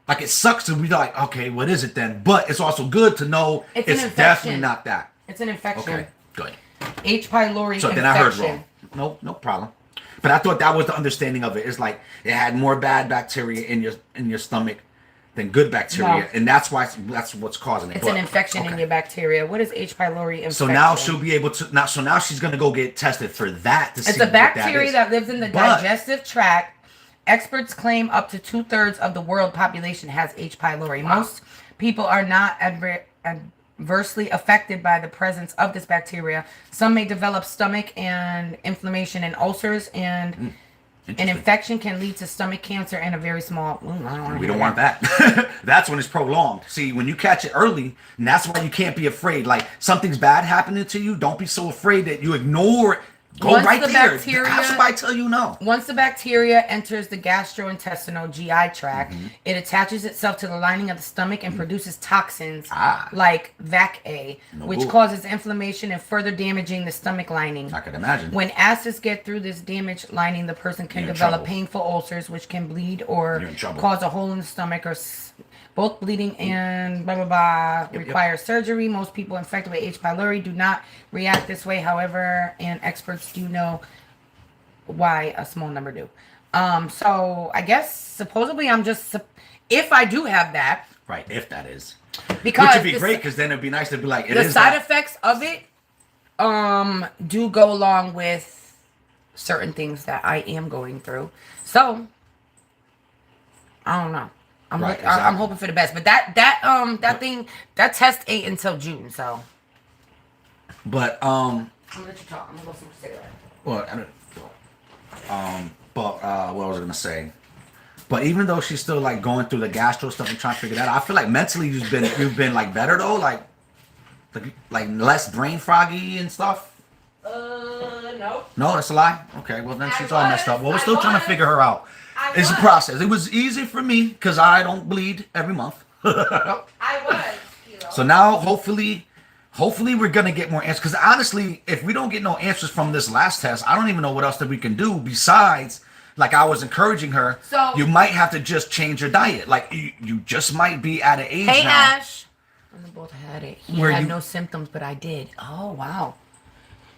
Like, it sucks to be like, okay, what is it then? But it's also good to know it's definitely not that. It's an infection. Okay, good. H. pylori so infection. Then I heard wrong. No problem. But I thought that was the understanding of it. It's like it had more bad bacteria in your stomach than good bacteria, and that's what's causing it. It's an infection in your bacteria. What is H. pylori infection? So now she'll be able to So now she's gonna go get tested for that to see. It's a bacteria that lives in the But digestive tract. Experts claim up to 2/3 of the world population has H. pylori. Wow. Most people are not adversely affected by the presence of this bacteria. Some may develop stomach and inflammation and ulcers, and an infection can lead to stomach cancer and a very small. We don't want that. That's when it's prolonged. See, when you catch it early, and that's why you can't be afraid. Like, something's bad happening to you, don't be so afraid that you ignore it. Go right there. Have somebody tell you no. Once the bacteria enters the gastrointestinal GI tract, it attaches itself to the lining of the stomach and produces toxins like VAC-A, which causes inflammation and further damaging the stomach lining. I can imagine. When acids get through this damaged lining, the person can develop painful ulcers, which can bleed or cause a hole in the stomach, or both bleeding and require surgery. Most people infected with H. pylori do not react this way, however, and experts do know why a small number do. So I guess supposedly I'm just, if I do have that. Right, if that is. Because which would be great, because then it'd be nice to be like, the side effects of it do go along with certain things that I am going through. So I don't know. I'm hoping for the best, but that test ain't until June, so. But I'm gonna let you talk. I'm gonna go smoke a cigarette. Well, I don't. But what was I gonna say? But even though she's still like going through the gastro stuff and trying to figure that out, I feel like mentally you've been like better though, like less brain foggy and stuff. No. No, that's a lie. Okay, well then she's all messed up. Well, we're still trying to figure her out. It's a process. It was easy for me because I don't bleed every month. I was. So now, hopefully we're gonna get more answers. Because honestly, if we don't get no answers from this last test, I don't even know what else that we can do besides, like I was encouraging her. So you might have to just change your diet. Like you just might be at an age now. Hey Ash. We both had it. He had no symptoms, but I did. Oh wow.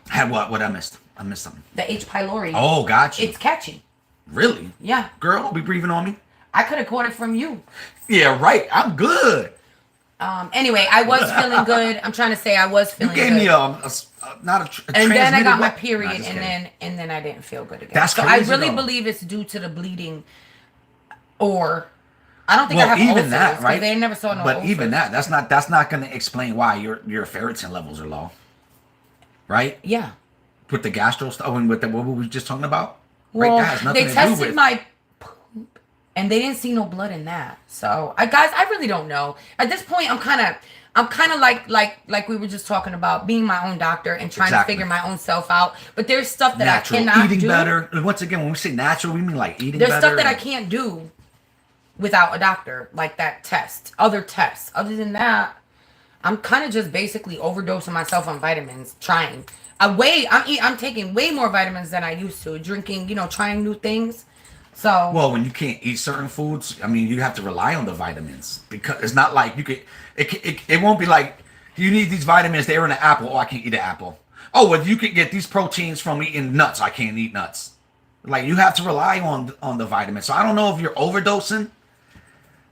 Had what? What I missed? I missed something. The H. pylori. Oh, gotcha. It's catchy. Really? Yeah. Girl, don't be breathing on me. I could have caught it from you. Yeah, right. I'm good. Anyway, I was feeling good. I'm trying to say I was feeling good. You gave me a and then I got my period, and then I didn't feel good again. That's so crazy, I really though. believe it's due to the bleeding, or I don't think I have even ulcers, that, right? They never saw no. But ulcers. Even that's not going to explain why your ferritin levels are low, right? Yeah. With the gastro stuff, and with what we were just talking about. Well, right, that has nothing they to tested do with my poop, and they didn't see no blood in that. So, guys, I really don't know. At this point, I'm kind of like we were just talking about, being my own doctor and trying to figure my own self out. But there's stuff that natural. I cannot eating do. better. Once again, when we say natural, we mean like eating there's better. There's stuff that I can't do without a doctor, like that test. Other tests. Other than that, I'm kind of just basically overdosing myself on vitamins, trying. I'm taking way more vitamins than I used to. Drinking, trying new things. So Well, when you can't eat certain foods, I mean, you have to rely on the vitamins because it's not like you could. It won't be like you need these vitamins. They're in an apple. Oh, I can't eat an apple. Oh, well, you can get these proteins from eating nuts. I can't eat nuts. Like you have to rely on the vitamins. So I don't know if you're overdosing.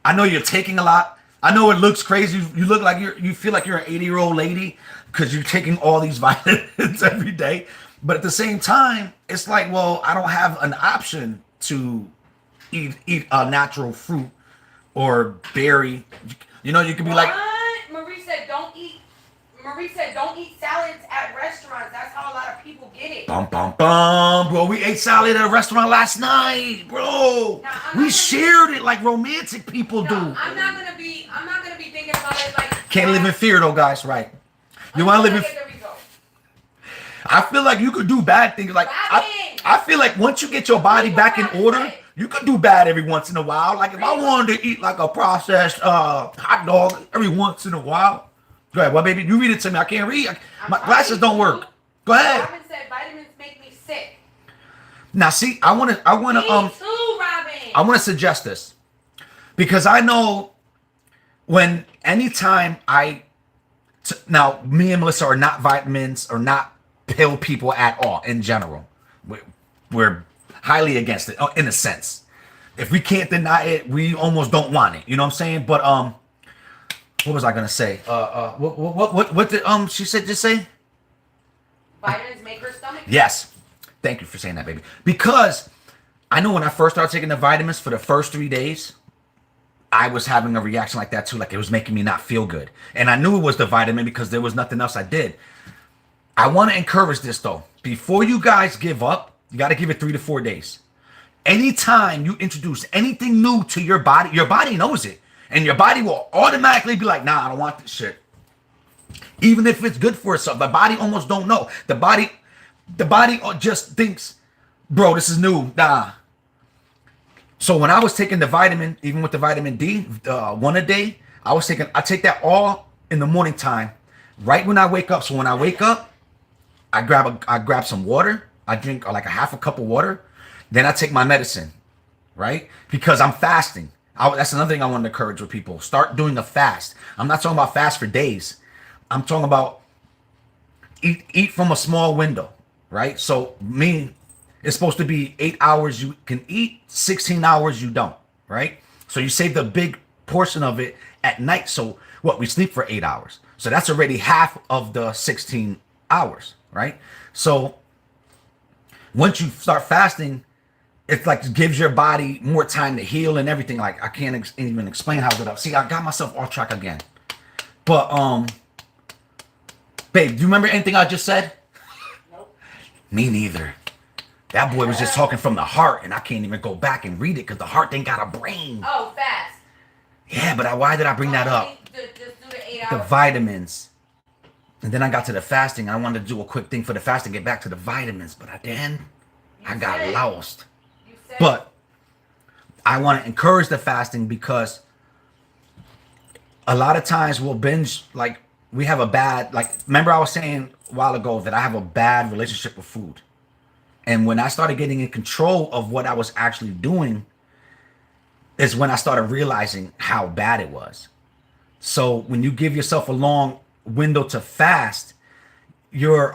I know you're taking a lot. I know it looks crazy. You look like you feel like you're an 80-year-old lady because you're taking all these vitamins every day. But at the same time, it's like, well, I don't have an option to eat a natural fruit or berry. You could be like, what? Marie said don't eat salads at restaurants. That's how a lot of people get it. bum bum bum, bro. We ate salad at a restaurant last night, bro. We shared it like romantic people do. I'm not gonna be thinking about it like. Can't live in fear though, guys. Right? You want to live in. I feel like you could do bad things. Like I feel like once you get your body back in order, you could do bad every once in a while. Like if I wanted to eat like a processed hot dog every once in a while. Go ahead, well, baby, you read it to me. I can't read. My glasses don't work. Go ahead. Robin said vitamins make me sick. Now, see, I want to Me too, Robin. I want to suggest this because I know when anytime now me and Melissa are not vitamins or not pill people at all in general. We're highly against it in a sense. If we can't deny it, we almost don't want it. You know what I'm saying? But what was I gonna say? What did she said just say? Vitamins make her stomach. Yes. Thank you for saying that, baby. Because I know when I first started taking the vitamins for the first 3 days, I was having a reaction like that too. Like it was making me not feel good. And I knew it was the vitamin because there was nothing else I did. I want to encourage this though. Before you guys give up, you got to give it 3 to 4 days. Anytime you introduce anything new to your body knows it. And your body will automatically be like, nah, I don't want this shit. Even if it's good for itself. The body almost don't know. The body just thinks, bro, this is new. Nah. So when I was taking the vitamin, even with the vitamin D, one a day, I take that all in the morning time, right when I wake up. So when I wake up, I grab some water. I drink like a half a cup of water. Then I take my medicine, right? Because I'm fasting. That's another thing I want to encourage with people. Start doing a fast. I'm not talking about fast for days. I'm talking about eat from a small window, right? So it's supposed to be 8 hours you can eat, 16 hours you don't, right? So you save the big portion of it at night. So we sleep for 8 hours. So that's already half of the 16 hours, right? So once you start fasting, it like gives your body more time to heal and everything. Like I can't even explain how good. See, I got myself off track again. But babe, do you remember anything I just said? Nope. Me neither. That boy was just talking from the heart, and I can't even go back and read it because the heart ain't got a brain. Oh, fast. Yeah, but why did I bring that up? Just do the 8 hours. The vitamins. And then I got to the fasting. I wanted to do a quick thing for the fasting, get back to the vitamins, but I got lost. But I want to encourage the fasting because a lot of times we'll binge, like we have a bad, like, remember I was saying a while ago that I have a bad relationship with food. And when I started getting in control of what I was actually doing is when I started realizing how bad it was. So when you give yourself a long window to fast, your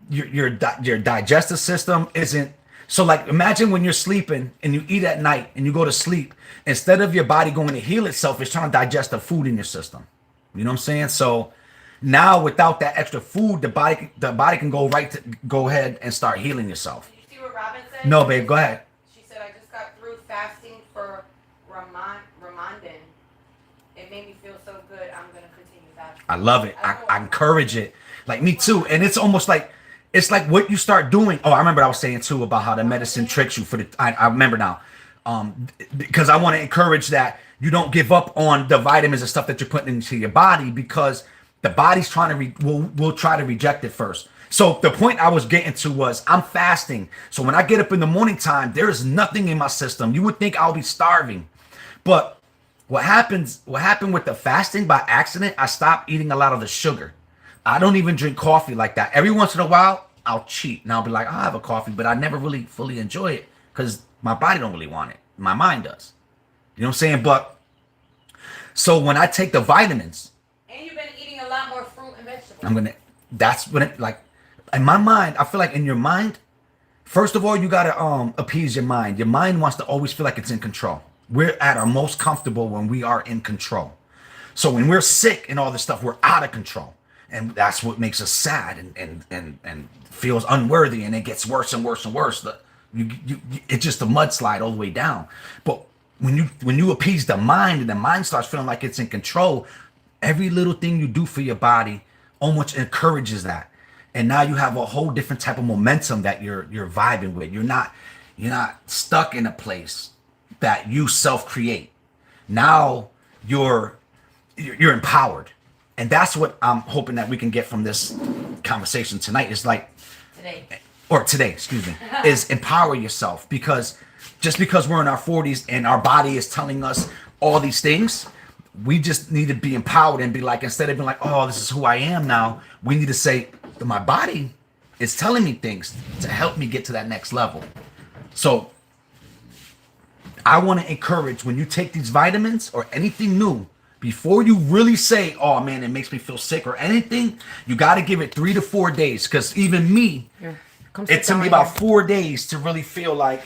digestive system isn't. So like imagine when you're sleeping and you eat at night and you go to sleep, instead of your body going to heal itself, it's trying to digest the food in your system. You know what I'm saying? So now without that extra food, the body can go ahead and start healing yourself. Did you see what Robin said? No, babe, go ahead. She said I just got through fasting for Ramadan. It made me feel so good. I'm gonna continue fasting. I love it. I encourage it. Like me too. And it's almost like it's like what you start doing. Oh, I remember I was saying too about how the medicine tricks you I remember now. Because I want to encourage that you don't give up on the vitamins and stuff that you're putting into your body because the body's trying to will try to reject it first. So the point I was getting to was I'm fasting. So when I get up in the morning time, there is nothing in my system. You would think I'll be starving. But what happened with the fasting by accident, I stopped eating a lot of the sugar. I don't even drink coffee like that. Every once in a while, I'll cheat and I'll be like, I'll have a coffee, but I never really fully enjoy it because my body don't really want it. My mind does. You know what I'm saying? But so when I take the vitamins, And you've been eating a lot more fruit and vegetables. that's when it like, in my mind, I feel like in your mind, first of all, you gotta appease your mind. Your mind wants to always feel like it's in control. We're at our most comfortable when we are in control. So when we're sick and all this stuff, we're out of control. And that's what makes us sad and feels unworthy, and it gets worse and worse and worse. It's just a mudslide all the way down. But when you appease the mind and the mind starts feeling like it's in control, every little thing you do for your body almost encourages that. And now you have a whole different type of momentum that you're vibing with. You're not stuck in a place that you self-create. Now you're empowered. And that's what I'm hoping that we can get from this conversation tonight is like today, excuse me, is empower yourself, because just because we're in our 40s and our body is telling us all these things, we just need to be empowered and be like, instead of being like, oh, this is who I am now, we need to say, my body is telling me things to help me get to that next level. So I want to encourage, when you take these vitamins or anything new, before you really say, oh man, it makes me feel sick or anything, you got to give it 3 to 4 days. Because even me, it took me about 4 days to really feel like,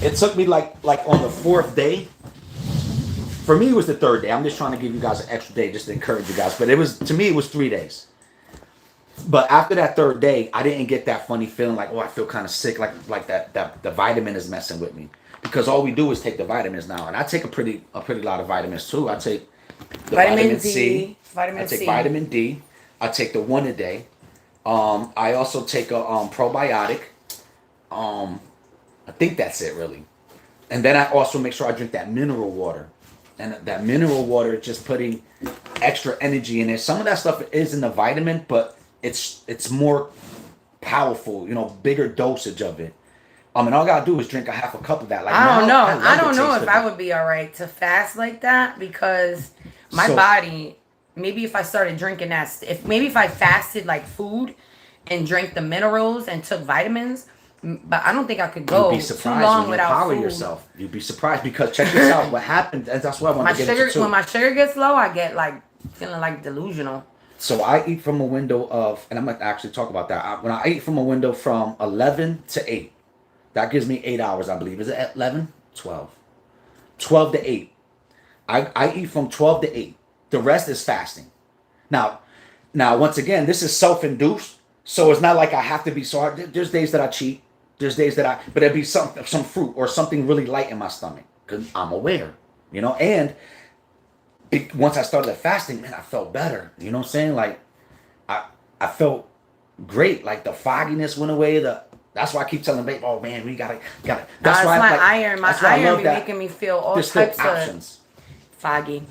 it took me like on the 4th day. For me, it was the 3rd day. I'm just trying to give you guys an extra day just to encourage you guys. But it was, to me, it was 3 days. But after that 3rd day, I didn't get that funny feeling like, oh, I feel kind of sick, like that the vitamin is messing with me. Because all we do is take the vitamins now. And I take a pretty lot of vitamins too. I take the vitamin C. I take vitamin D. I take the one a day. I also take a probiotic. I think that's it really. And then I also make sure I drink that mineral water. And that mineral water is just putting extra energy in it. Some of that stuff is in the vitamin, but it's more powerful, bigger dosage of it. And all I gotta do is drink a half a cup of that. Like, I don't know. I don't know if I would be all right to fast like that, because my body, maybe if I started drinking that, if I fasted like food and drank the minerals and took vitamins, but I don't think I could go You'd be surprised too long when you without empower food. yourself. You'd be surprised, because check this out. What happened, and that's why I want to get into too. When my sugar gets low, I get like feeling like delusional. So I eat from a window of, and I'm going to actually talk about that. When I eat from a window from 11 to 8, that gives me 8 hours, I believe. Is it 11? 12. 12 to 8. I eat from 12 to 8. The rest is fasting. Now, once again, this is self-induced. So it's not like I have to be so hard. There's days that I cheat. There's days that but it'd be some fruit or something really light in my stomach, because I'm aware, and once I started the fasting, man, I felt better. You know what I'm saying? Like, I felt great. Like the fogginess went away. That's why I keep telling babe, oh man, we gotta. That's why my iron. My iron be making me feel all types of options. Foggy.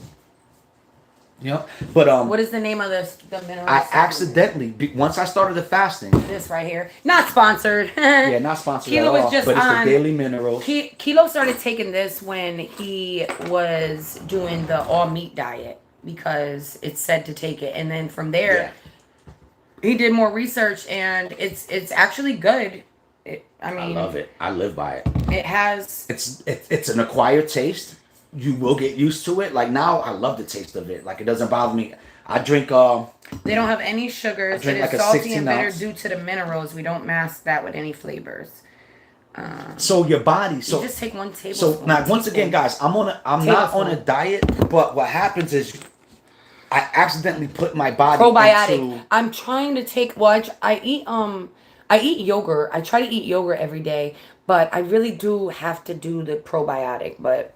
But what is the name of the mineral? I accidentally, once I started the fasting. This right here, not sponsored. Yeah, not sponsored Kilo at all. was just but it's on, the daily minerals. Kilo started taking this when he was doing the all meat diet, because it said to take it, and then from there, he did more research, and it's actually good. I love it. I live by it. It has. It's an acquired taste. You will get used to it. Like now, I love the taste of it. Like it doesn't bother me. I drink. They don't have any sugars. It is salty and bitter due to the minerals. We don't mask that with any flavors. So your body. You just take 1 tablespoon. So now, once again, guys, I'm not on a diet. But what happens is, I accidentally put my body probiotic. I'm trying to take. Well, I eat yogurt. I try to eat yogurt every day, but I really do have to do the probiotic. But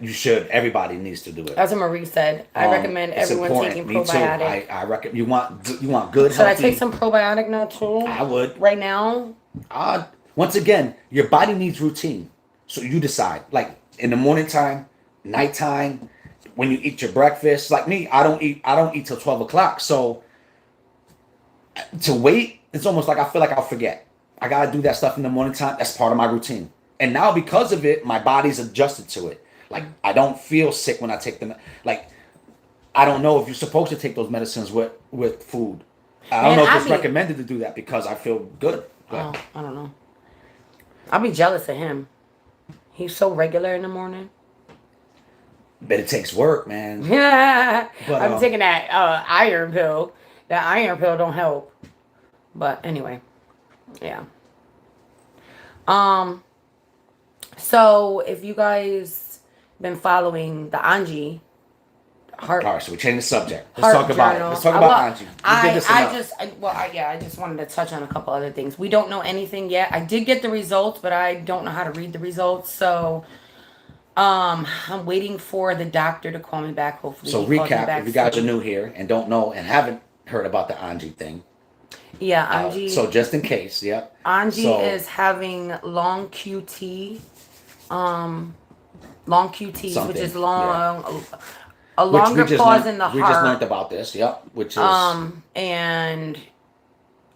you should. Everybody needs to do it. As Marie said, I recommend everyone taking probiotic. Me too. I recommend. You want good. Should I take some probiotic now too? I would. Right now. Once again, your body needs routine, so you decide. Like in the morning time, nighttime, when you eat your breakfast. Like me, I don't eat till 12 o'clock. So to wait, it's almost like I feel like I'll forget. I gotta do that stuff in the morning time. That's part of my routine. And now because of it, my body's adjusted to it. Like I don't feel sick when I take them. Like I don't know if you're supposed to take those medicines with food. I don't Man, know if I it's be, recommended to do that because I feel good. oh, But I don't know. I'll be jealous of him. He's so regular in the morning. it takes work, man. Yeah, But I'm taking that iron pill. That iron pill don't help. But anyway, yeah. Um. So if you guys been following the Angie heart all right, so we change the subject. Let's heart talk about it. journal, Let's talk about well, Angie. We did this enough. I just wanted to touch on a couple other things. We don't know anything yet. I did get the results, but I don't know how to read the results. So, I'm waiting for the doctor to call me back. Hopefully, So he calls me recap, back if you guys are soon. new here and don't know and haven't heard about the Angie thing. Yeah, Angie. So just in case, yep. Angie So, is having long long QTs, something, which is yeah. long, a which longer pause learned, in the we just learned heart. about this, yep. Which is And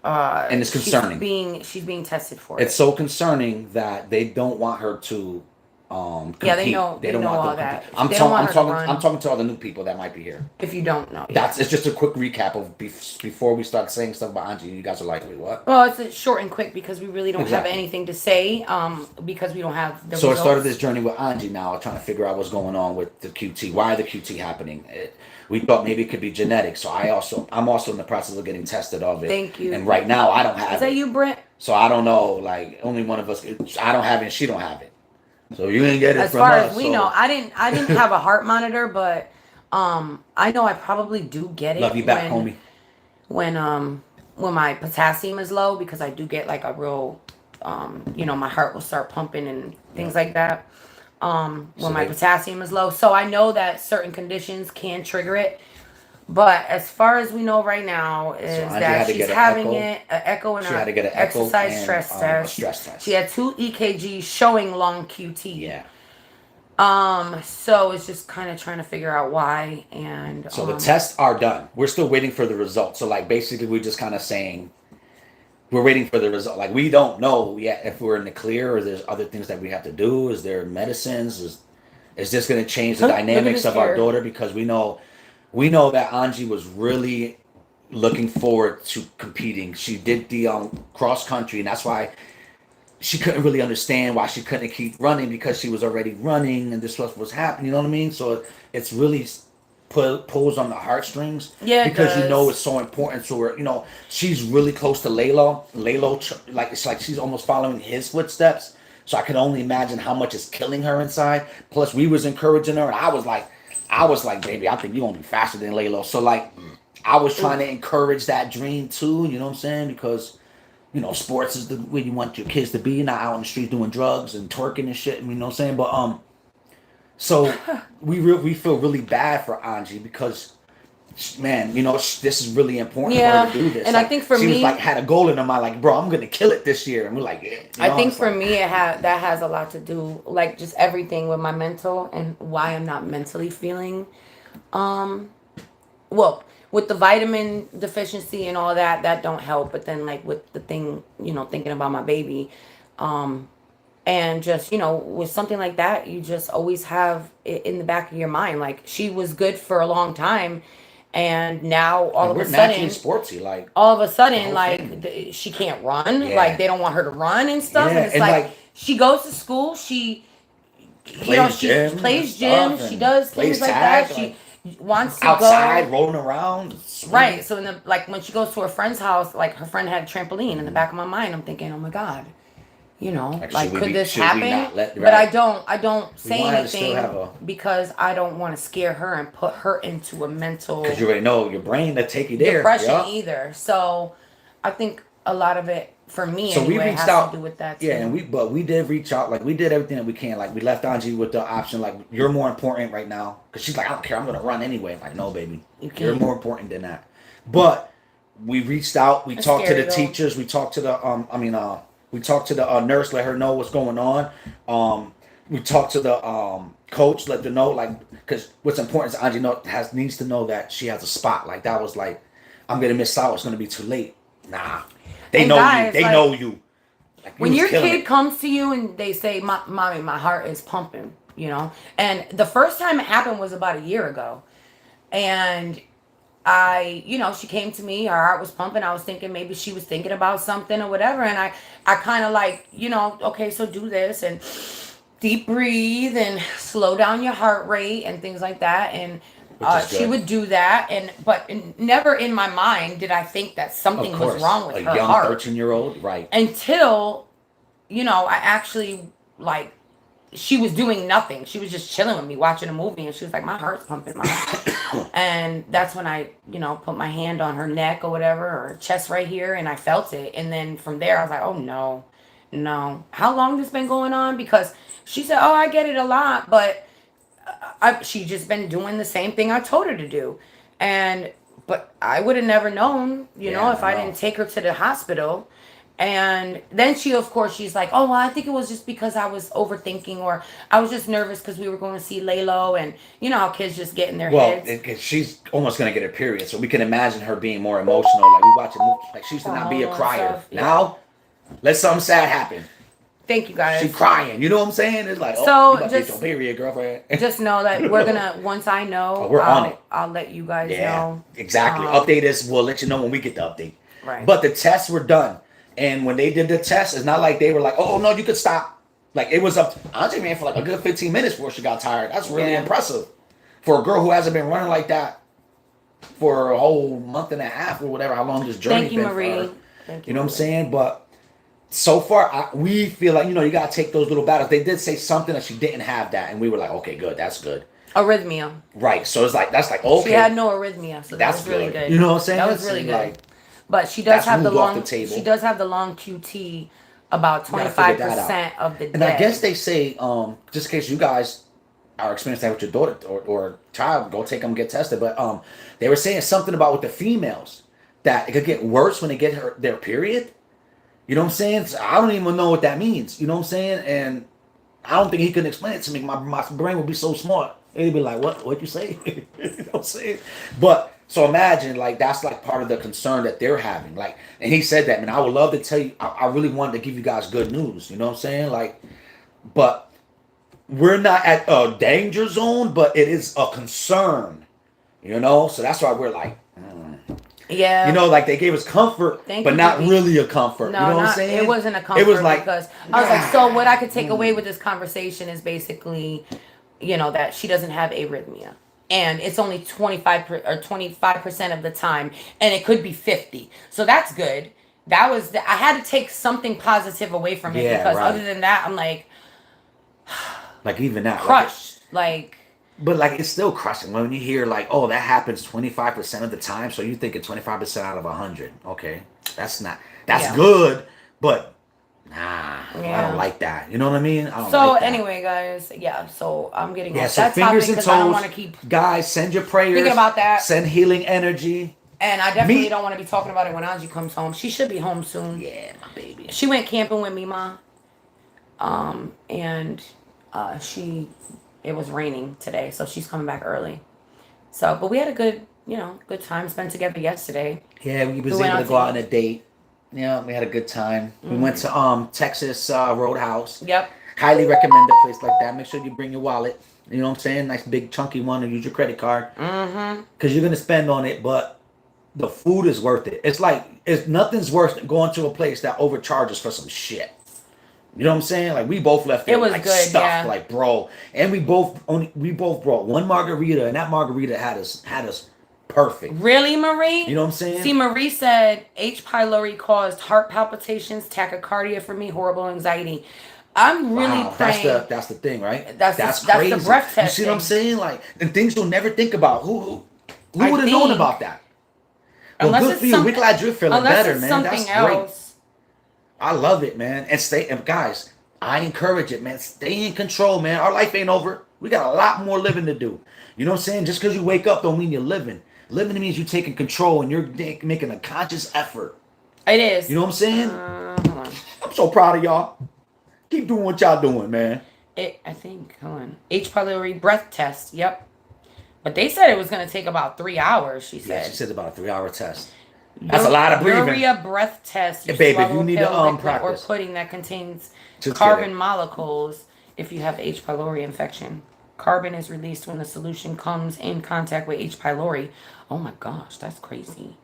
and it's concerning. she's being tested for It's it. so concerning that they don't want her to compete. Yeah, they know They don't want all her to that. compete. I'm They don't want talking. her I'm to talking. I'm run. talking to all the new people that might be here. If you don't know, yeah. It's just a quick recap of before we start saying stuff about Angie. You guys are like, wait, what? Well, it's short and quick because we really don't have Exactly. anything to say. Because we don't have the So results. I started this journey with Angie now, trying to figure out what's going on with the QT. Why are the QT happening? We thought maybe it could be genetic. So I'm also in the process of getting tested of it. Thank you. And right now I don't have Is that it. you, Brent? So I don't know. Like only one of us. I don't have it. And she don't have it. So you didn't get it As from far us. as we so know, I didn't have a heart monitor, but I know I probably do get it love you back, homie. When my potassium is low, because I do get like a real my heart will start pumping and things like that. When my potassium is low. So I know that certain conditions can trigger it. But as far as we know right now is Angie that had to she's get an having echo. an echo and She had to get an echo exercise and, stress a test. stress test. She had 2 EKGs showing long QT. Yeah. So it's just kind of trying to figure out why. And So the tests are done. We're still waiting for the results. So like basically we're just kind of saying we're waiting for the result. Like we don't know yet if we're in the clear or there's other things that we have to do. Is there medicines? Is this going to change the Look at dynamics this of our hair. daughter? Because we know that Angie was really looking forward to competing. She did the cross country, and that's why she couldn't really understand why she couldn't keep running because she was already running and this was happening. You know what I mean? So it's really pulls on the heartstrings. Yeah, it because you know does. it's so important to her. You know she's really close to Laylo. Like it's like she's almost following his footsteps. So I can only imagine how much is killing her inside. Plus we was encouraging her, and I was like, baby, I think you're gonna be faster than Laylo. So like I was trying to encourage that dream too. You know what I'm saying? Because sports is the way you want your kids to be, not out on the street doing drugs and twerking and shit. You know what I'm saying? But so we feel really bad for Angie because, man, this is really important for her to do this. And like, I think for she me, was like had a goal in her mind, like, bro, I'm gonna kill it this year, and we're like, yeah. I think for me, that has a lot to do, like just everything with my mental and why I'm not mentally feeling, well, with the vitamin deficiency and all that don't help. But then like with the thing, thinking about my baby, and just with something like that, you just always have it in the back of your mind. Like she was good for a long time, and now all of we're a sudden, naturally sportsy, like all of a sudden, whole like family. she can't run. Yeah. Like they don't want her to run and stuff. Yeah, And it's and, like like, she goes to school. She she plays gym. She does plays things like tag, that. She wants to outside go. rolling around. Right. So when she goes to her friend's house, like her friend had a trampoline. In the back of my mind, I'm thinking, oh my god, like could this happen? But I don't say want her to still have anything because I don't want to scare her and put her into a mental because you already know your brain to take you there. depression Yeah. either. So I think a lot of it for me So we anyway reached has out to do with that too. Yeah, and we did reach out. Like we did everything that we can. Like we left Angie with the option. Like you're more important right now because she's like, I don't care. I'm gonna run anyway. I'm like, no, baby, you're more important than that. But we reached out. We talked to the teachers. We talked to the we talked to the nurse. Let her know what's going on. We talked to the coach. Let her know because what's important is Angie needs to know that she has a spot. Like that was like, I'm gonna miss out. It's gonna be too late. Nah, they know you. They know you. Like you When was your killing kid it. comes to you and they say, "Mommy, my heart is pumping," and the first time it happened was about a year ago, and she came to me, her heart was pumping. I was thinking maybe she was thinking about something or whatever. And I kind of like, okay, so do this and deep breathe and slow down your heart rate and things like that. And Which is she good. would do that. Never in my mind did I think that Of something was course. wrong with A her young heart 13-year-old, right. until, I actually like she was doing nothing. She was just chilling with me watching a movie and she was like, my heart's pumping, my and that's when I, put my hand on her neck or whatever, or her chest right here, and I felt it. And then from there, I was like, oh no, no. How long this been going on? Because she said, oh, I get it a lot, but she just been doing the same thing I told her to do. But I would have never known, Yeah, if I I know. didn't take her to the hospital. And then of course, she's like, oh, well, I think it was just because I was overthinking, or I was just nervous because we were going to see Laylo, and you know how kids just get in their Well, heads. she's almost gonna get her period, so we can imagine her being more emotional. Like we watch a movie, like she used to The not be a hormone crier. stuff, yeah. Now, let something sad happen. Thank you She guys. crying. You know what I'm saying? It's like, oh, you So about to get your period, girlfriend. just know that we're gonna once I Oh, know, we're on it. I'll let you guys Yeah, know. exactly. Update us. We'll let you know when we get the update. Right. But the tests were done, and when they did the test, it's not like they were like, "Oh no, you could stop." Like it was up. Andre ran for like a good 15 minutes before she got tired. That's really Yeah. impressive for a girl who hasn't been running like that for a whole month and a half or whatever. How long this journey Thank you, been for Marie. her? Thank You know what I'm Marie. saying? But so far, we feel like you gotta take those little battles. They did say something that she didn't have that, and we were like, "Okay, good, that's good." Arrhythmia. Right. So it's like that's like okay. She had no arrhythmia, so that That's was really good. good. You know what I'm saying? That was really It's good. like, But she does that's have the moved off the long. table. She does have the long QT about You gotta figure that 25% out. of the day. And I guess they say, just in case you guys are experiencing that with your daughter or child, go take them get tested. But they were saying something about with the females that it could get worse when they get their period. You know what I'm saying? So I don't even know what that means. You know what I'm saying? And I don't think he can explain it to me. My brain would be so smart. It'd be like, what you say? You know what I'm saying? But so imagine like that's like part of the concern that they're having. Like, and he said that, man, I would love to tell you, I really wanted to give you guys good news. You know what I'm saying? Like, but we're not at a danger zone, but it is a concern. So that's why we're like, Yeah. like they gave us comfort, Thank but you, not baby. really a comfort. No, You know what I'm not saying? it wasn't a comfort It was like because I was like, so what I could take away with this conversation is basically, that she doesn't have arrhythmia. And it's only 25% of the time, and it could be 50. So that's good. I had to take something positive away from it Yeah, because right. other than that, I'm like like even that crushed. Like But like it's still crushing when you hear like, oh, that happens 25% of the time. So you think it's 25% out of 100. Okay, that's Yeah. good, but nah, I Yeah. don't like that. You know what I mean? I don't so like that. anyway, guys. Yeah. So I'm getting Yeah. off So that fingers topic and because I don't toes, want to keep guys. Send your prayers. thinking about that. Send healing energy. And I definitely Me- don't want to be talking about it when Angie comes home. She should be home soon. Yeah, my baby. She went camping with me, Ma. And it was raining today, so she's coming back early. So, but we had a good time spent together yesterday. Yeah, we was We went able out to go to out on eat. a date. Yeah, we had a good time. We went to Texas Roadhouse. Yep. Highly recommend a place like that. Make sure you bring your wallet. You know what I'm saying? Nice big chunky one, and use your credit card. Mm-hmm. Because you're gonna spend on it, but the food is worth it. It's nothing's worse than going to a place that overcharges for some shit. You know what I'm saying? Like we both left It was like good, stuffed, yeah. like bro. And we both brought one margarita, and that margarita had us perfect. Really, Marie? You know what I'm saying? See, Marie said H. pylori caused heart palpitations, tachycardia for me, horrible anxiety. I'm really Wow, praying. that's the thing, right? That's the crazy. breath You see what I'm testing. saying? Like, and things you'll never think about. Who I would have known think- about that? Well, Unless good it's for you. We're glad you're feeling unless better, it's man. something That's great. else. I love it, man. And guys, I encourage it, man. Stay in control, man. Our life ain't over. We got a lot more living to do. You know what I'm saying? Just because you wake up don't mean you're living. Living means you're taking control and you're making a conscious effort. It is. You know what I'm saying? Hold on. I'm so proud of y'all. Keep doing what y'all doing, man. I think, hold on. H. pylori breath test. Yep. But they said it was going to take about 3 hours, she Yeah, said. she said about a 3-hour test. That's a lot of breathing. Urea breath test. You Hey, babe, if swallow you a need to pill, liquid, or practice. pudding that contains Just carbon kidding. molecules if you have H. pylori infection. Carbon is released when the solution comes in contact with H. pylori. Oh my gosh, that's crazy.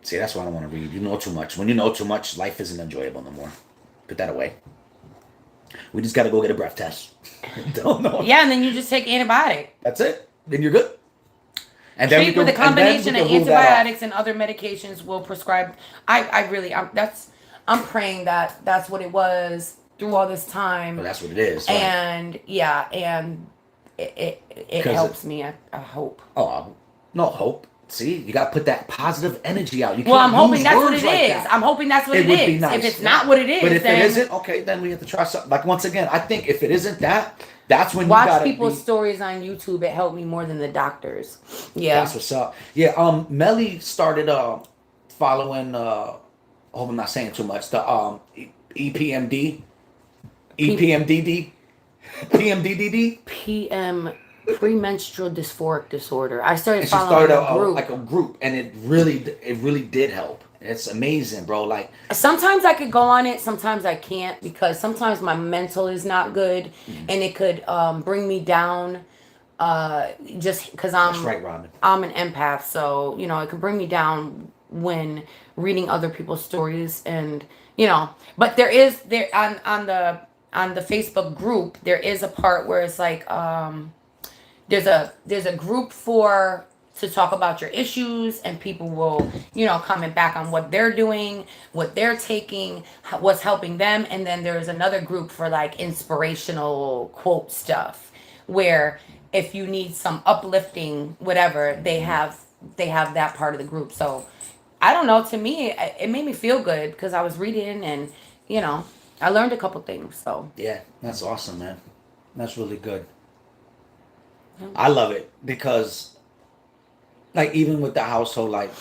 See, that's why I don't want to read. You know too much. When you know too much, life isn't enjoyable no more. Put that away. We just got to go get a breath test. Don't know. Yeah, and then you just take antibiotic. That's it. Then you're good. And then Treat with a combination of antibiotics and other medications will prescribe. I'm praying that that's what it was through all this time. Well, that's what it is. Right? And yeah, and it helps me. I hope. Oh, no hope. See, you got to put that positive energy out. Well, I'm hoping that's what it is. I'm hoping that's what it is. Be nice. If it's not what it is, but if then it isn't, okay, then we have to try something. Like once again, I think if it isn't that, that's when watch you gotta people's stories on YouTube. It helped me more than the doctors. Yeah, that's what's up. Yeah, Meli started following. Hope I'm not saying too much. The EPMD, EPMDD, PMDDD. PM premenstrual dysphoric disorder. I started And she following started a group. like a group, and it really did help. It's amazing, bro. Like Sometimes I could go on it, sometimes I can't because sometimes my mental is not good, and it could bring me down. Just because that's right, Robin. I'm an empath, so it can bring me down when reading other people's stories, and But there on the Facebook group there is a part where it's like there's a group to talk about your issues, and people will comment back on what they're doing, what they're taking, what's helping them, and then there's another group for like inspirational quote stuff where if you need some uplifting whatever they have that part of the group. So I don't know, to me it made me feel good because I was reading, and I learned a couple things. So yeah, that's awesome, man. That's really good. I love it because, like, even with the household, like,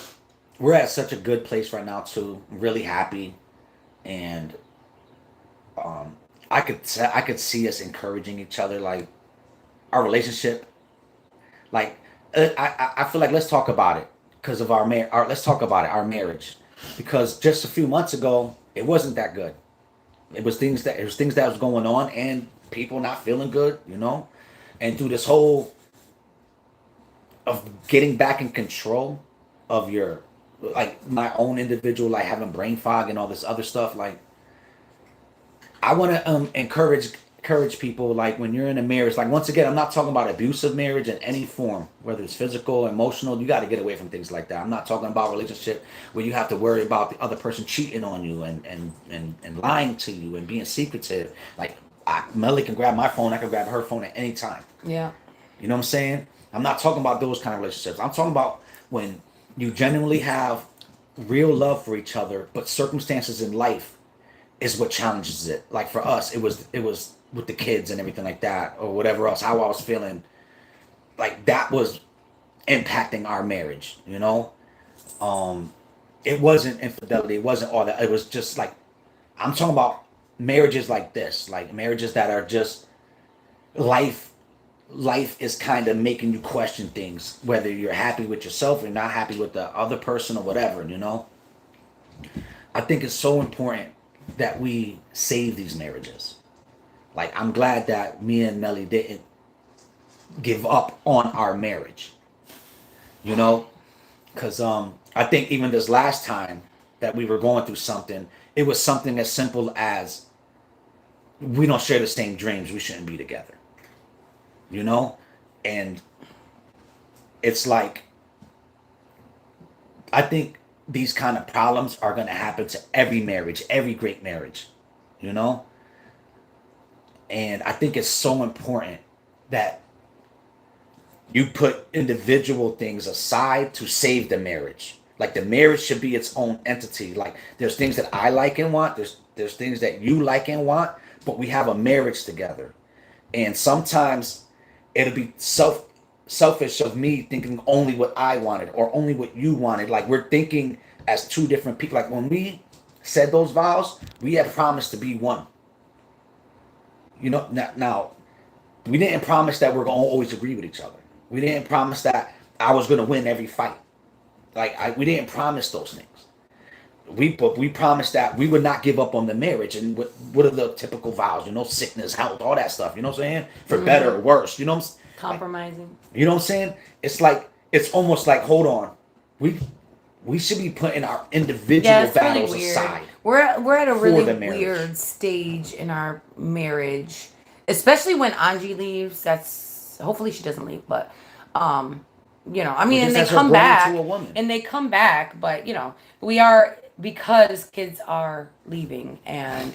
we're at such a good place right now too. I'm really happy, and I could see us encouraging each other, like our relationship. Like, I feel like let's talk about it because of let's talk about it, our marriage, because just a few months ago it wasn't that good. It was things that was going on, and people not feeling good, and through this whole of getting back in control of your, like, my own individual, like having brain fog and all this other stuff. Like, I want to encourage people, like, when you're in a marriage, like, once again, I'm not talking about abusive marriage in any form, whether it's physical, emotional. You got to get away from things like that. I'm not talking about relationship where you have to worry about the other person cheating on you and lying to you and being secretive. Like, Meli can grab my phone, I can grab her phone at any time. yeah. You know what I'm saying? I'm not talking about those kind of relationships. I'm talking about when you genuinely have real love for each other, but circumstances in life is what challenges it. Like for us, it was with the kids and everything like that, or whatever else, how I was feeling. Like, that was impacting our marriage, It wasn't infidelity, it wasn't all that. It was just like, I'm talking about marriages like this, like marriages that are just life is kind of making you question things, whether you're happy with yourself or not happy with the other person or whatever. I think it's so important that we save these marriages. Like, I'm glad that me and Meli didn't give up on our marriage, because I think even this last time that we were going through something, it was something as simple as we don't share the same dreams, we shouldn't be together. And it's like, I think these kind of problems are going to happen to every marriage, every great marriage, and I think it's so important that you put individual things aside to save the marriage. Like, the marriage should be its own entity. Like, there's things that I like and want, there's things that you like and want, but we have a marriage together. And sometimes it'll be selfish of me thinking only what I wanted or only what you wanted. Like, we're thinking as two different people. Like, when we said those vows, we had promised to be one. Now, we didn't promise that we're going to always agree with each other. We didn't promise that I was going to win every fight. Like we didn't promise those things. We promised that we would not give up on the marriage. And what are the typical vows? You know, sickness, health, all that stuff. You know what I'm saying? For better or worse. You know what I'm saying? Compromising. You know what I'm saying? It's like it's almost like, hold on, we should be putting our individual Yeah, it's really battles weird. aside We're at a for really the marriage. weird stage in our marriage, especially when Angie leaves. That's hopefully she doesn't leave, but I mean, and Just they as her come growing back, to a woman. but we are because kids are leaving, and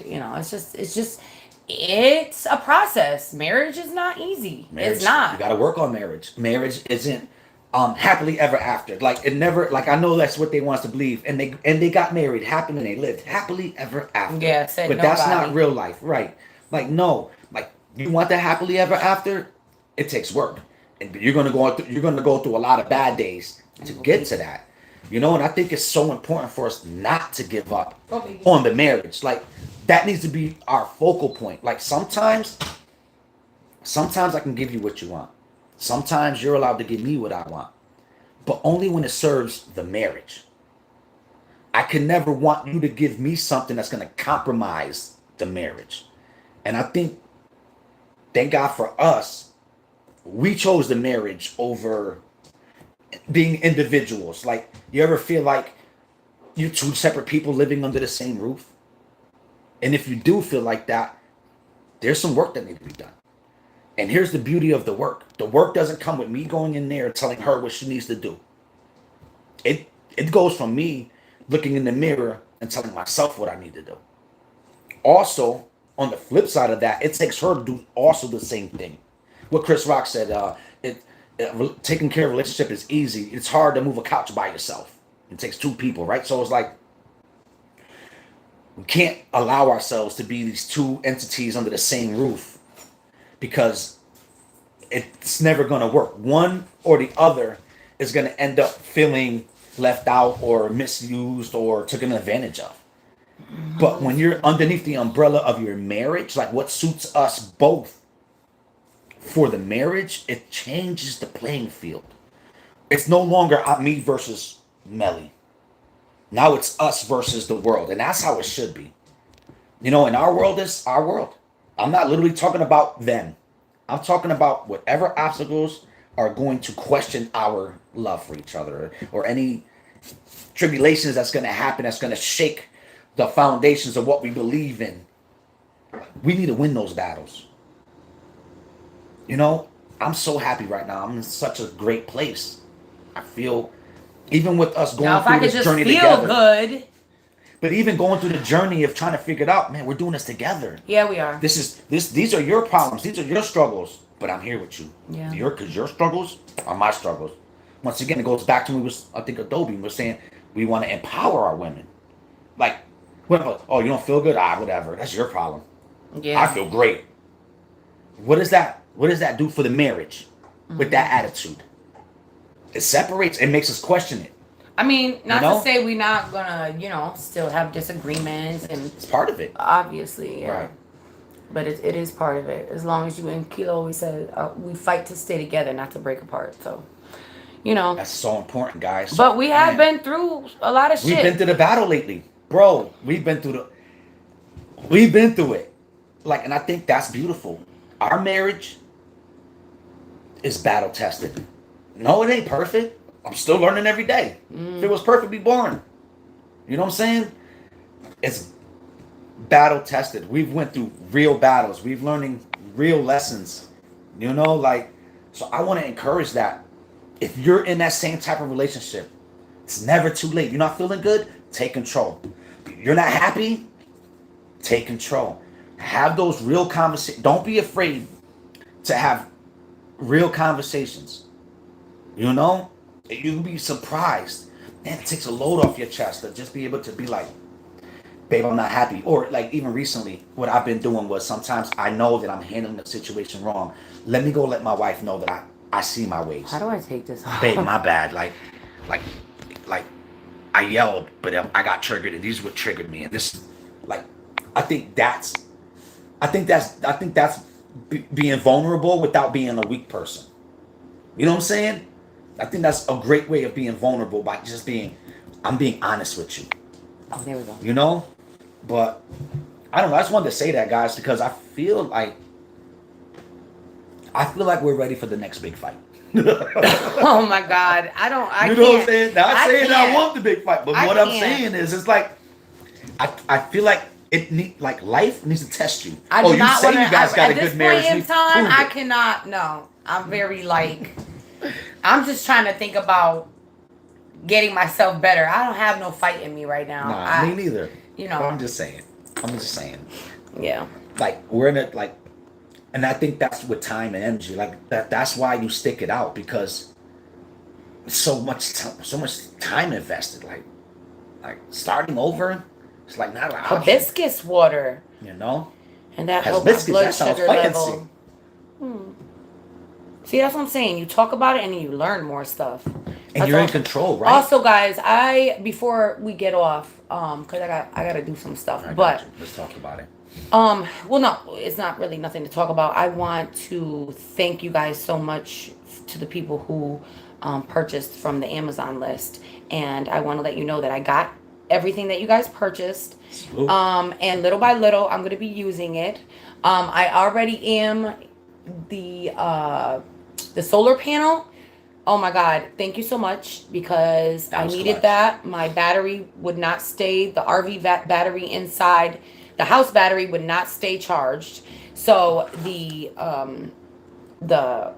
it's a process. Marriage is not easy. Marriage, It's not. you got to work on marriage. Marriage isn't happily ever after. Like it never. Like I know that's what they want us to believe, and they got married happily and they lived happily ever after. Yeah, said but that's not nobody. real life, right? Like no, like you want that happily ever after. It takes work, and you're gonna go through a lot of bad days to get to that. You know, and I think it's so important for us not to give up on the marriage. Like that needs to be our focal point. Like sometimes I can give you what you want. Sometimes you're allowed to give me what I want, but only when it serves the marriage. I can never want you to give me something that's going to compromise the marriage. And I think, thank God for us, we chose the marriage over being individuals. Like, you ever feel like you're two separate people living under the same roof? And if you do feel like that, there's some work that needs to be done. And here's the beauty of the work. The work doesn't come with me going in there and telling her what she needs to do. It goes from me looking in the mirror and telling myself what I need to do. Also, on the flip side of that, it takes her to do also the same thing. What Chris Rock said, taking care of a relationship is easy. It's hard to move a couch by yourself. It takes two people, right? So it's like we can't allow ourselves to be these two entities under the same roof because it's never going to work. One or the other is going to end up feeling left out or misused or taken advantage of. But when you're underneath the umbrella of your marriage, like what suits us both for the marriage, it changes the playing field. It's no longer me versus Meli. Now it's us versus the world. And that's how it should be. You know, and our world is our world. I'm not literally talking about them. I'm talking about whatever obstacles are going to question our love for each other or any tribulations that's going to happen that's going to shake the foundations of what we believe in. We need to win those battles. You know, I'm so happy right now. I'm in such a great place. I feel, even with us going Now, if I through could this just journey feel together, good. but even going through the journey of trying to figure it out, man, we're doing this together. Yeah, we are. These are your problems. These are your struggles. But I'm here with you. Yeah. Because your struggles are my struggles. Once again, it goes back to I think Adobe was saying we want to empower our women. Like, whatever. Oh, you don't feel good? Whatever. That's your problem. Yeah. I feel great. What does that do for the marriage with that attitude? It separates. It makes us question it. I mean, not You know? to say we're not gonna, still have disagreements and It's part of it. obviously, yeah. Right. But it is part of it. As long as you and Kilo always said, we fight to stay together, not to break apart. So, That's so important, guys. But we have been through a lot of shit. We've been through the battle lately, bro. We've been through it. Like, and I think that's beautiful. Our marriage is battle tested. No, it ain't perfect. I'm still learning every day. If it was perfect, it'd be boring. You know what I'm saying? It's battle tested. We've went through real battles. We've learning real lessons. So I want to encourage that. If you're in that same type of relationship, it's never too late. You're not feeling good? Take control. You're not happy? Take control. Have those real conversations. Don't be afraid to have real conversations. You'll be surprised. Man, it takes a load off your chest to just be able to be like, babe, I'm not happy. Or like even recently, what I've been doing was sometimes I know that I'm handling the situation wrong. Let me go let my wife know that I see my ways. How do I take this off? Babe, my bad. Like I yelled, but I got triggered, and these are what triggered me. And this, like, I think that's being vulnerable without being a weak person. You know what I'm saying? I think that's a great way of being vulnerable by just I'm being honest with you. Oh, there we go. You know, but I don't know. I just wanted to say that, guys, because I feel like we're ready for the next big fight. Oh my God, I You know what I'm saying? Not saying I want the big fight, but what I'm can't. saying is, it's like I feel like life needs to test you. I do you not say wanna, you guys got a at this good marriage. point in time, prove I it. cannot. No, I'm very like, I'm just trying to think about getting myself better. I don't have no fight in me right now. Nah, me neither. You know. But I'm just saying. Yeah. Like we're in it, like, and I think that's with time and energy. Like that's why you stick it out, because so much time invested. Like starting over, it's like not an option. Hibiscus water. You know. And that helps my Hibiscus, blood that sounds sugar fancy. level. See, that's what I'm saying. You talk about it and you learn more stuff. And you're in control, right? Also, guys, before we get off, because I gotta do some stuff. But let's talk about it. well, no, it's not really nothing to talk about. I want to thank you guys so much to the people who purchased from the Amazon list, and I want to let you know that I got everything that you guys purchased. And little by little, I'm gonna be using it. I already am the solar panel. Oh my God, thank you so much, because I needed clutch. that. My battery would not stay, the RV battery inside, the house battery would not stay charged. So the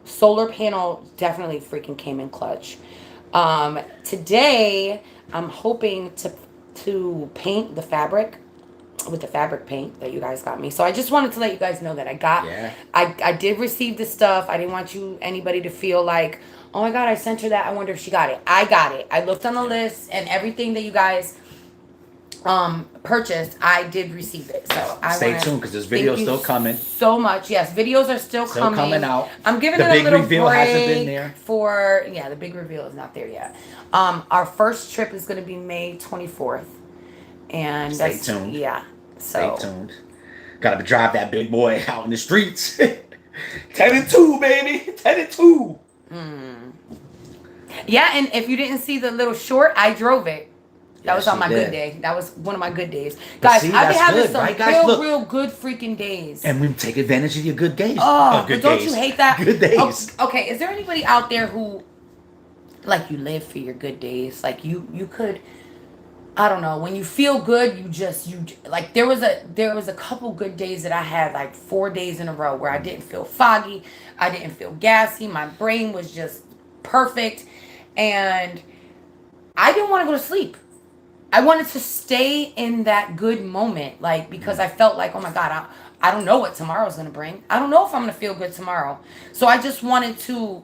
solar panel definitely freaking came in clutch. Today, I'm hoping to paint the fabric with the fabric paint that you guys got me. So I just wanted to let you guys know that I did receive the stuff. I didn't want anybody to feel like, oh my God, I sent her that, I wonder if she got it. I got it. I looked on the list, and everything that you guys purchased, I did receive it. So stay tuned, because this video is still coming. So much. Yes, videos are still coming out. I'm giving the it a big little reveal break hasn't been there. the big reveal is not there yet. Our first trip is going to be May 24th. And stay tuned. Yeah. So stay tuned. Gotta drive that big boy out in the streets. 10-2, baby. 10-2. Yeah, and if you didn't see the little short, I drove it. That was on my did. good day. That was one of my good days. Guys, I've been having some real good freaking days. And we take advantage of your good days. Oh, good don't days. you hate that? Good days. Okay, is there anybody out there who, like, you live for your good days? Like, you could, I don't know, when you feel good, like, there was a couple good days that I had, like 4 days in a row, where I didn't feel foggy, I didn't feel gassy, my brain was just perfect, and I didn't want to go to sleep. I wanted to stay in that good moment, like, because I felt like, oh my God, I don't know what tomorrow's going to bring. I don't know if I'm going to feel good tomorrow. So I just wanted to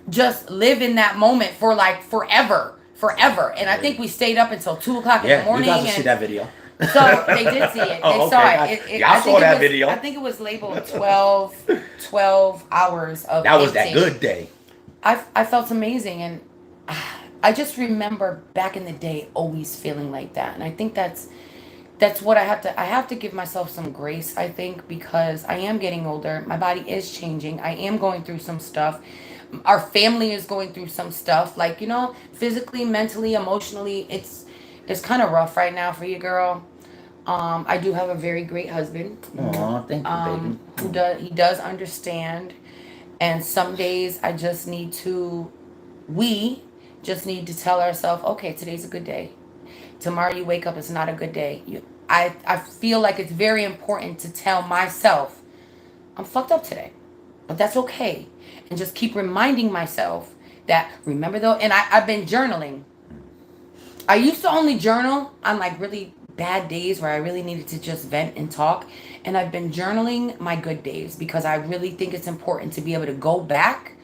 just live in that moment for like forever. And I think we stayed up until 2 o'clock in the morning. You guys will see that video. So they did see it. They saw it. Y'all saw that video. I think it was labeled 12 hours of That was that good day. I felt amazing, and I just remember back in the day always feeling like that. And I think that's what I have to give myself some grace, I think, because I am getting older. My body is changing. I am going through some stuff. Our family is going through some stuff, like, physically, mentally, emotionally. It's kind of rough right now for you, girl. I do have a very great husband. Aw, thank you, baby. He does understand. And some days we just need to tell ourselves, okay, today's a good day. Tomorrow you wake up, it's not a good day. I feel like it's very important to tell myself, I'm fucked up today, but that's okay. And just keep reminding myself that, remember though, and I've been journaling. I used to only journal on like really bad days where I really needed to just vent and talk. And I've been journaling my good days, because I really think it's important to be able to go back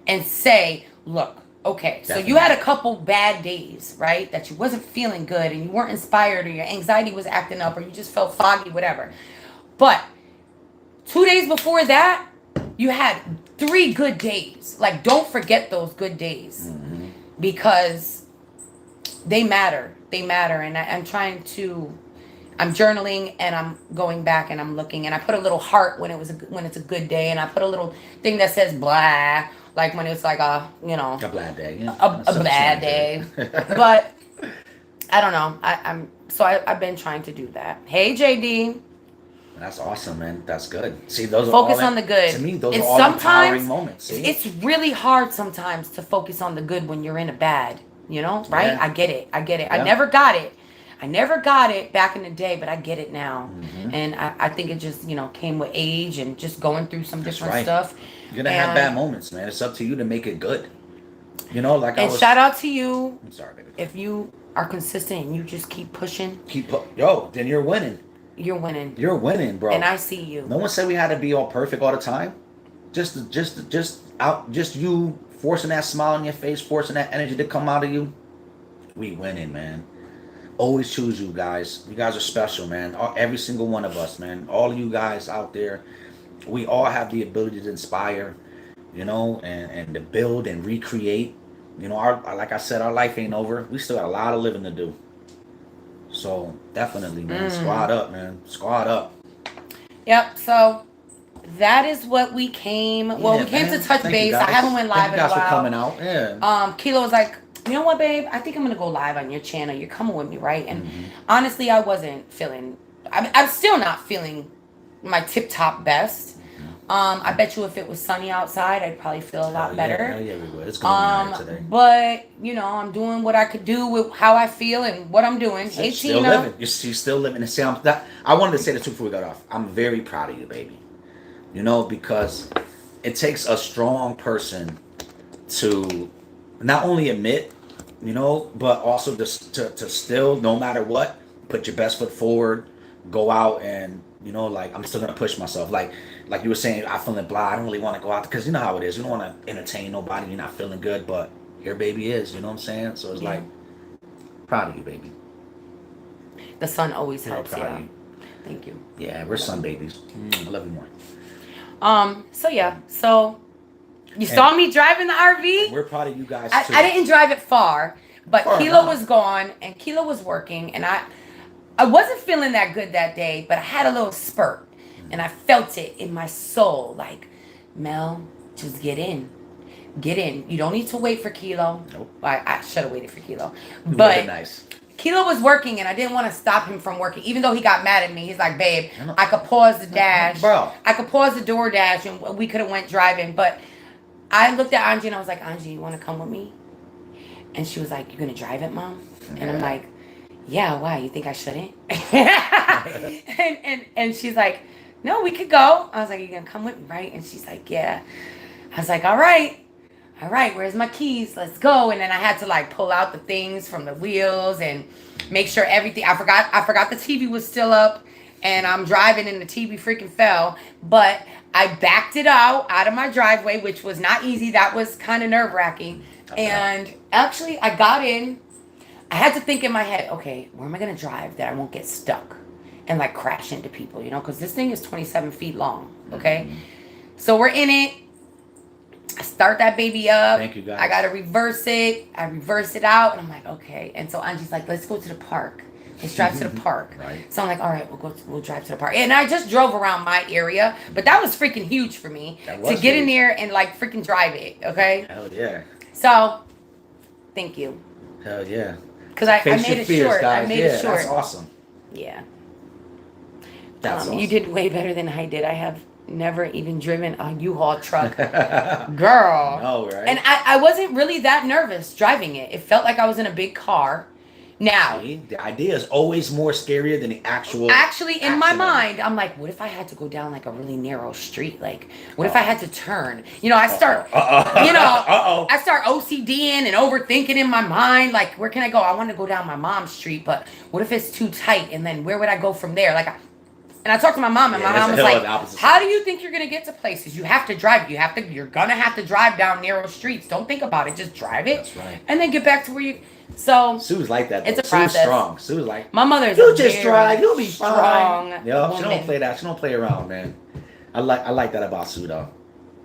and say, look, okay, so you had a couple bad days, right? That you wasn't feeling good and you weren't inspired, or your anxiety was acting up, or you just felt foggy, whatever. But 2 days before that, you had 3 good days. Like, don't forget those good days, because they matter. They matter. And I'm journaling, and I'm going back and I'm looking, and I put a little heart when it's a good day, and I put a little thing that says blah. like when it's like a, you know, A bad day. Yeah. a bad day. But I don't know. I've been trying to do that. Hey, JD. That's awesome, man. That's good. See, those Focus are all on the good. To me, those It's are all empowering sometimes moments. See? it's really hard sometimes to focus on the good when you're in a bad, you know, right? Yeah. I get it. Yeah. I never got it. I never got it back in the day, but I get it now. Mm-hmm. And I think it just, you know, came with age and just going through some That's different right. stuff. You're gonna have bad moments, man. It's up to you to make it good. You know, like And shout out to you I'm sorry, baby. if you are consistent and you just keep pushing. Then you're winning. You're winning. You're winning, bro. And I see you. No one said we had to be all perfect all the time. Just you forcing that smile on your face, forcing that energy to come out of you. We winning, man. Always choose you guys. You guys are special, man. Every single one of us, man. All of you guys out there, we all have the ability to inspire, you know, and to build and recreate. You know, like I said, our life ain't over. We still got a lot of living to do. So definitely, man. Squad up, man. Squad up. Yep. So that is what we came. Well, we came to touch base. I haven't went live in a while. Thank you guys for coming out. Yeah. Kilo was like, you know what, babe? I think I'm gonna go live on your channel. You're coming with me, right? And honestly, I wasn't feeling. I'm still not feeling my tip top best. I bet you if it was sunny outside, I'd probably feel a lot better. Hell yeah, we would. It's gonna be nice today. But you know, I'm doing what I could do with how I feel and what I'm doing. Hey, still Tina. living. You're still living. And see, I wanted to say this too before we got off. I'm very proud of you, baby. You know, because it takes a strong person to not only admit, you know, but also to still, no matter what, put your best foot forward, go out and, you know, like, I'm still gonna push myself. Like you were saying, I feeling blah. I don't really want to go out because you know how it is. You don't want to entertain nobody. You're not feeling good, but here, baby, is. You know what I'm saying? So it's like, proud of you, baby. The sun always helps. Proud Yeah. of you. Thank you. Yeah, we're sun babies. I love you more. So you saw me driving the RV. We're proud of you guys too. I didn't drive it far, but Far Kilo enough. was gone and Kilo was working, and I wasn't feeling that good that day, but I had a little spurt, and I felt it in my soul, like, Mel, just get in. Get in. You don't need to wait for Kilo. Nope. I should have waited for Kilo, You but would've nice. Kilo was working, and I didn't want to stop him from working, even though he got mad at me. He's like, babe, I could pause the dash. Bro. I could pause the door dash, and we could have went driving. But I looked at Angie, and I was like, Angie, you want to come with me? And she was like, you going to drive it, Mom? And I'm like, yeah, why? You think I shouldn't? and she's like, no, we could go. I was like, you going to come with me, right? And she's like, yeah. I was like, all right, where's my keys? Let's go. And then I had to like pull out the things from the wheels and make sure everything. I forgot the TV was still up, and I'm driving and the TV freaking fell. But I backed it out of my driveway, which was not easy. That was kind of nerve wracking. And actually, I got in. I had to think in my head, okay, where am I going to drive that I won't get stuck and like crash into people, you know? Because this thing is 27 feet long, okay? So we're in it. I start that baby up. Thank you, guys. I got to reverse it. I reverse it out. And I'm like, okay. And so Angie's like, let's go to the park. Let's drive to the park. Right. So I'm like, all right, we'll drive to the park. And I just drove around my area, but that was freaking huge for me to get in there and like freaking drive it, okay? Hell yeah. So, thank you. Hell yeah. Because I Face made your it fears, short. guys. I made it short. That's awesome. Yeah. That's awesome. You did way better than I did. I have never even driven a U-Haul truck. Girl. No, right? And I wasn't really that nervous driving it. It felt like I was in a big car. Now, See, the idea is always more scarier than the actual. actually, in my action of it. mind, I'm like, what if I had to go down like a really narrow street? Like, what if I had to turn? You know, I start, I start OCDing and overthinking in my mind. Like, where can I go? I want to go down my mom's street, but what if it's too tight? And then where would I go from there? Like, and I talked to my mom, and my mom was like, how do you think you're going to get to places? You have to drive. You're going to have to drive down narrow streets. Don't think about it. Just drive it. That's right. And then get back to where you... So Sue's like that. Though. It's a Sue's process. strong. Sue's like, my mother's you just drive. You'll be strong fine. Yo, she don't woman. play that. She don't play around, man. I like that about Sue though,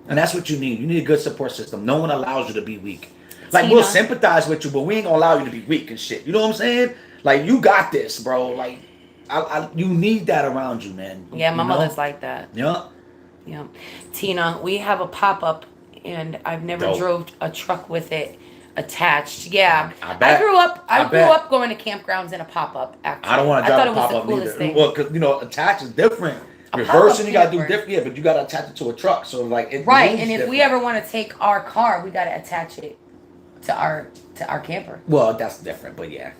and that's what you need. You need a good support system. No one allows you to be weak. Like Tina. we'll sympathize with you, but we ain't gonna allow you to be weak and shit. You know what I'm saying? Like you got this, bro. Like you need that around you, man. Yeah, my You know? mother's like that. Yeah. Yeah. Tina, we have a pop-up and I've never Dope. drove a truck with it attached. Yeah, I bet. I grew bet. up going to campgrounds in a pop up. Actually, I don't want to I thought drive a it was pop the up coolest either. thing. Well, because attach is different. A Reversing, pop-up you gotta do camper. different. Yeah, but you gotta attach it to a truck. So like it Right, moves and if we different. ever want to take our car, we got to attach it to our camper. Well, that's different, but yeah,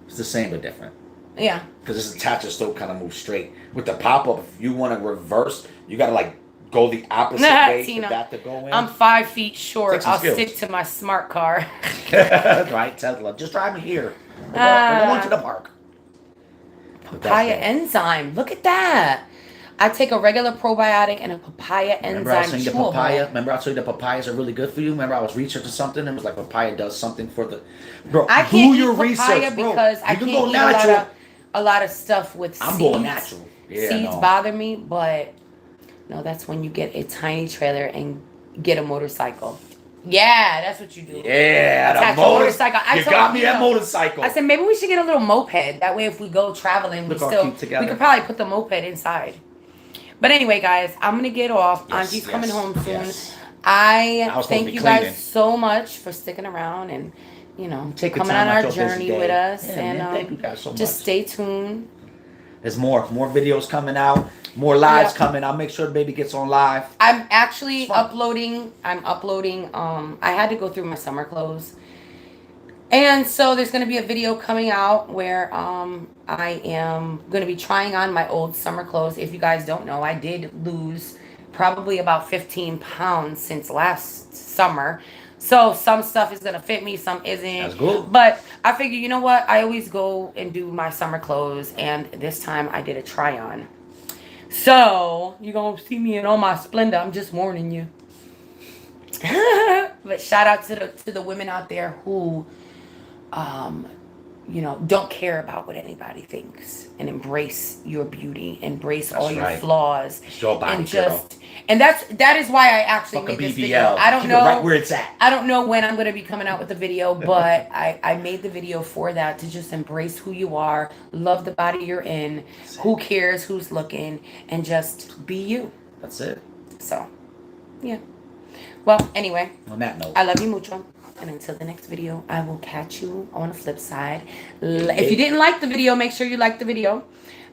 it's the same but different. Yeah. Because this attacher still kind of moves straight. With the pop up, if you want to reverse, you gotta like go the opposite way Tina, for that to go in. I'm 5 feet short. Take some I'll skills. stick to my smart car. Right, Tesla. Just drive me here. We're going to the park. But that's Papaya dope. enzyme. Look at that. I take a regular probiotic and a papaya Remember I was enzyme saying the chewable. papaya? Remember I told you the papayas are really good for you? Remember I was researching something and it was like papaya does something for the... Bro, I do can't your eat papaya research, bro. because I You can't can go eat natural. a lot of stuff with I'm seeds. going natural. Yeah, Seeds no. bother me, but no, that's when you get a tiny trailer and get a motorcycle. Yeah, that's what you do. Yeah, Attach the a motorcycle. I You told got me you, that motorcycle. I said maybe we should get a little moped. That way, if we go traveling, Look all cute together. we could probably put the moped inside. But anyway, guys, I'm gonna get off. Yes, Auntie's coming home soon. yes. I was supposed to thank be you cleaning. guys so much for sticking around and Take your coming time on out our your busy journey day. with us. Yeah, and man, thank you guys so just much. stay tuned. There's more videos coming out, more lives coming. I'll make sure the baby gets on live. I'm actually It's fun. uploading. I had to go through my summer clothes. And so there's going to be a video coming out where I am going to be trying on my old summer clothes. If you guys don't know, I did lose probably about 15 pounds since last summer. So some stuff is going to fit me, some isn't. That's good. But I figure, you know what? I always go and do my summer clothes. And this time I did a try on. So you're going to see me in all my splendor. I'm just warning you. But shout out to the women out there who don't care about what anybody thinks and embrace your beauty, embrace all your flaws, It's your body, and girl. that is why I actually Fucking made this BBL. video. I don't Keep it know right where it's at. I don't know when I'm going to be coming out with the video, but I made the video for that, to just embrace who you are, love the body you're in, who cares who's looking, and just be you. That's it. So, yeah. Well, anyway, On that note. I love you mucho. And until the next video, I will catch you on the flip side. If you didn't like the video, make sure you like the video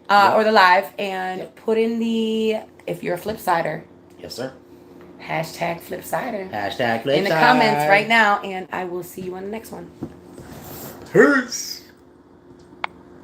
or the live. And put in if you're a flipsider. Yes, sir. Hashtag flipsider. Hashtag in the comments right now. And I will see you on the next one. Peace.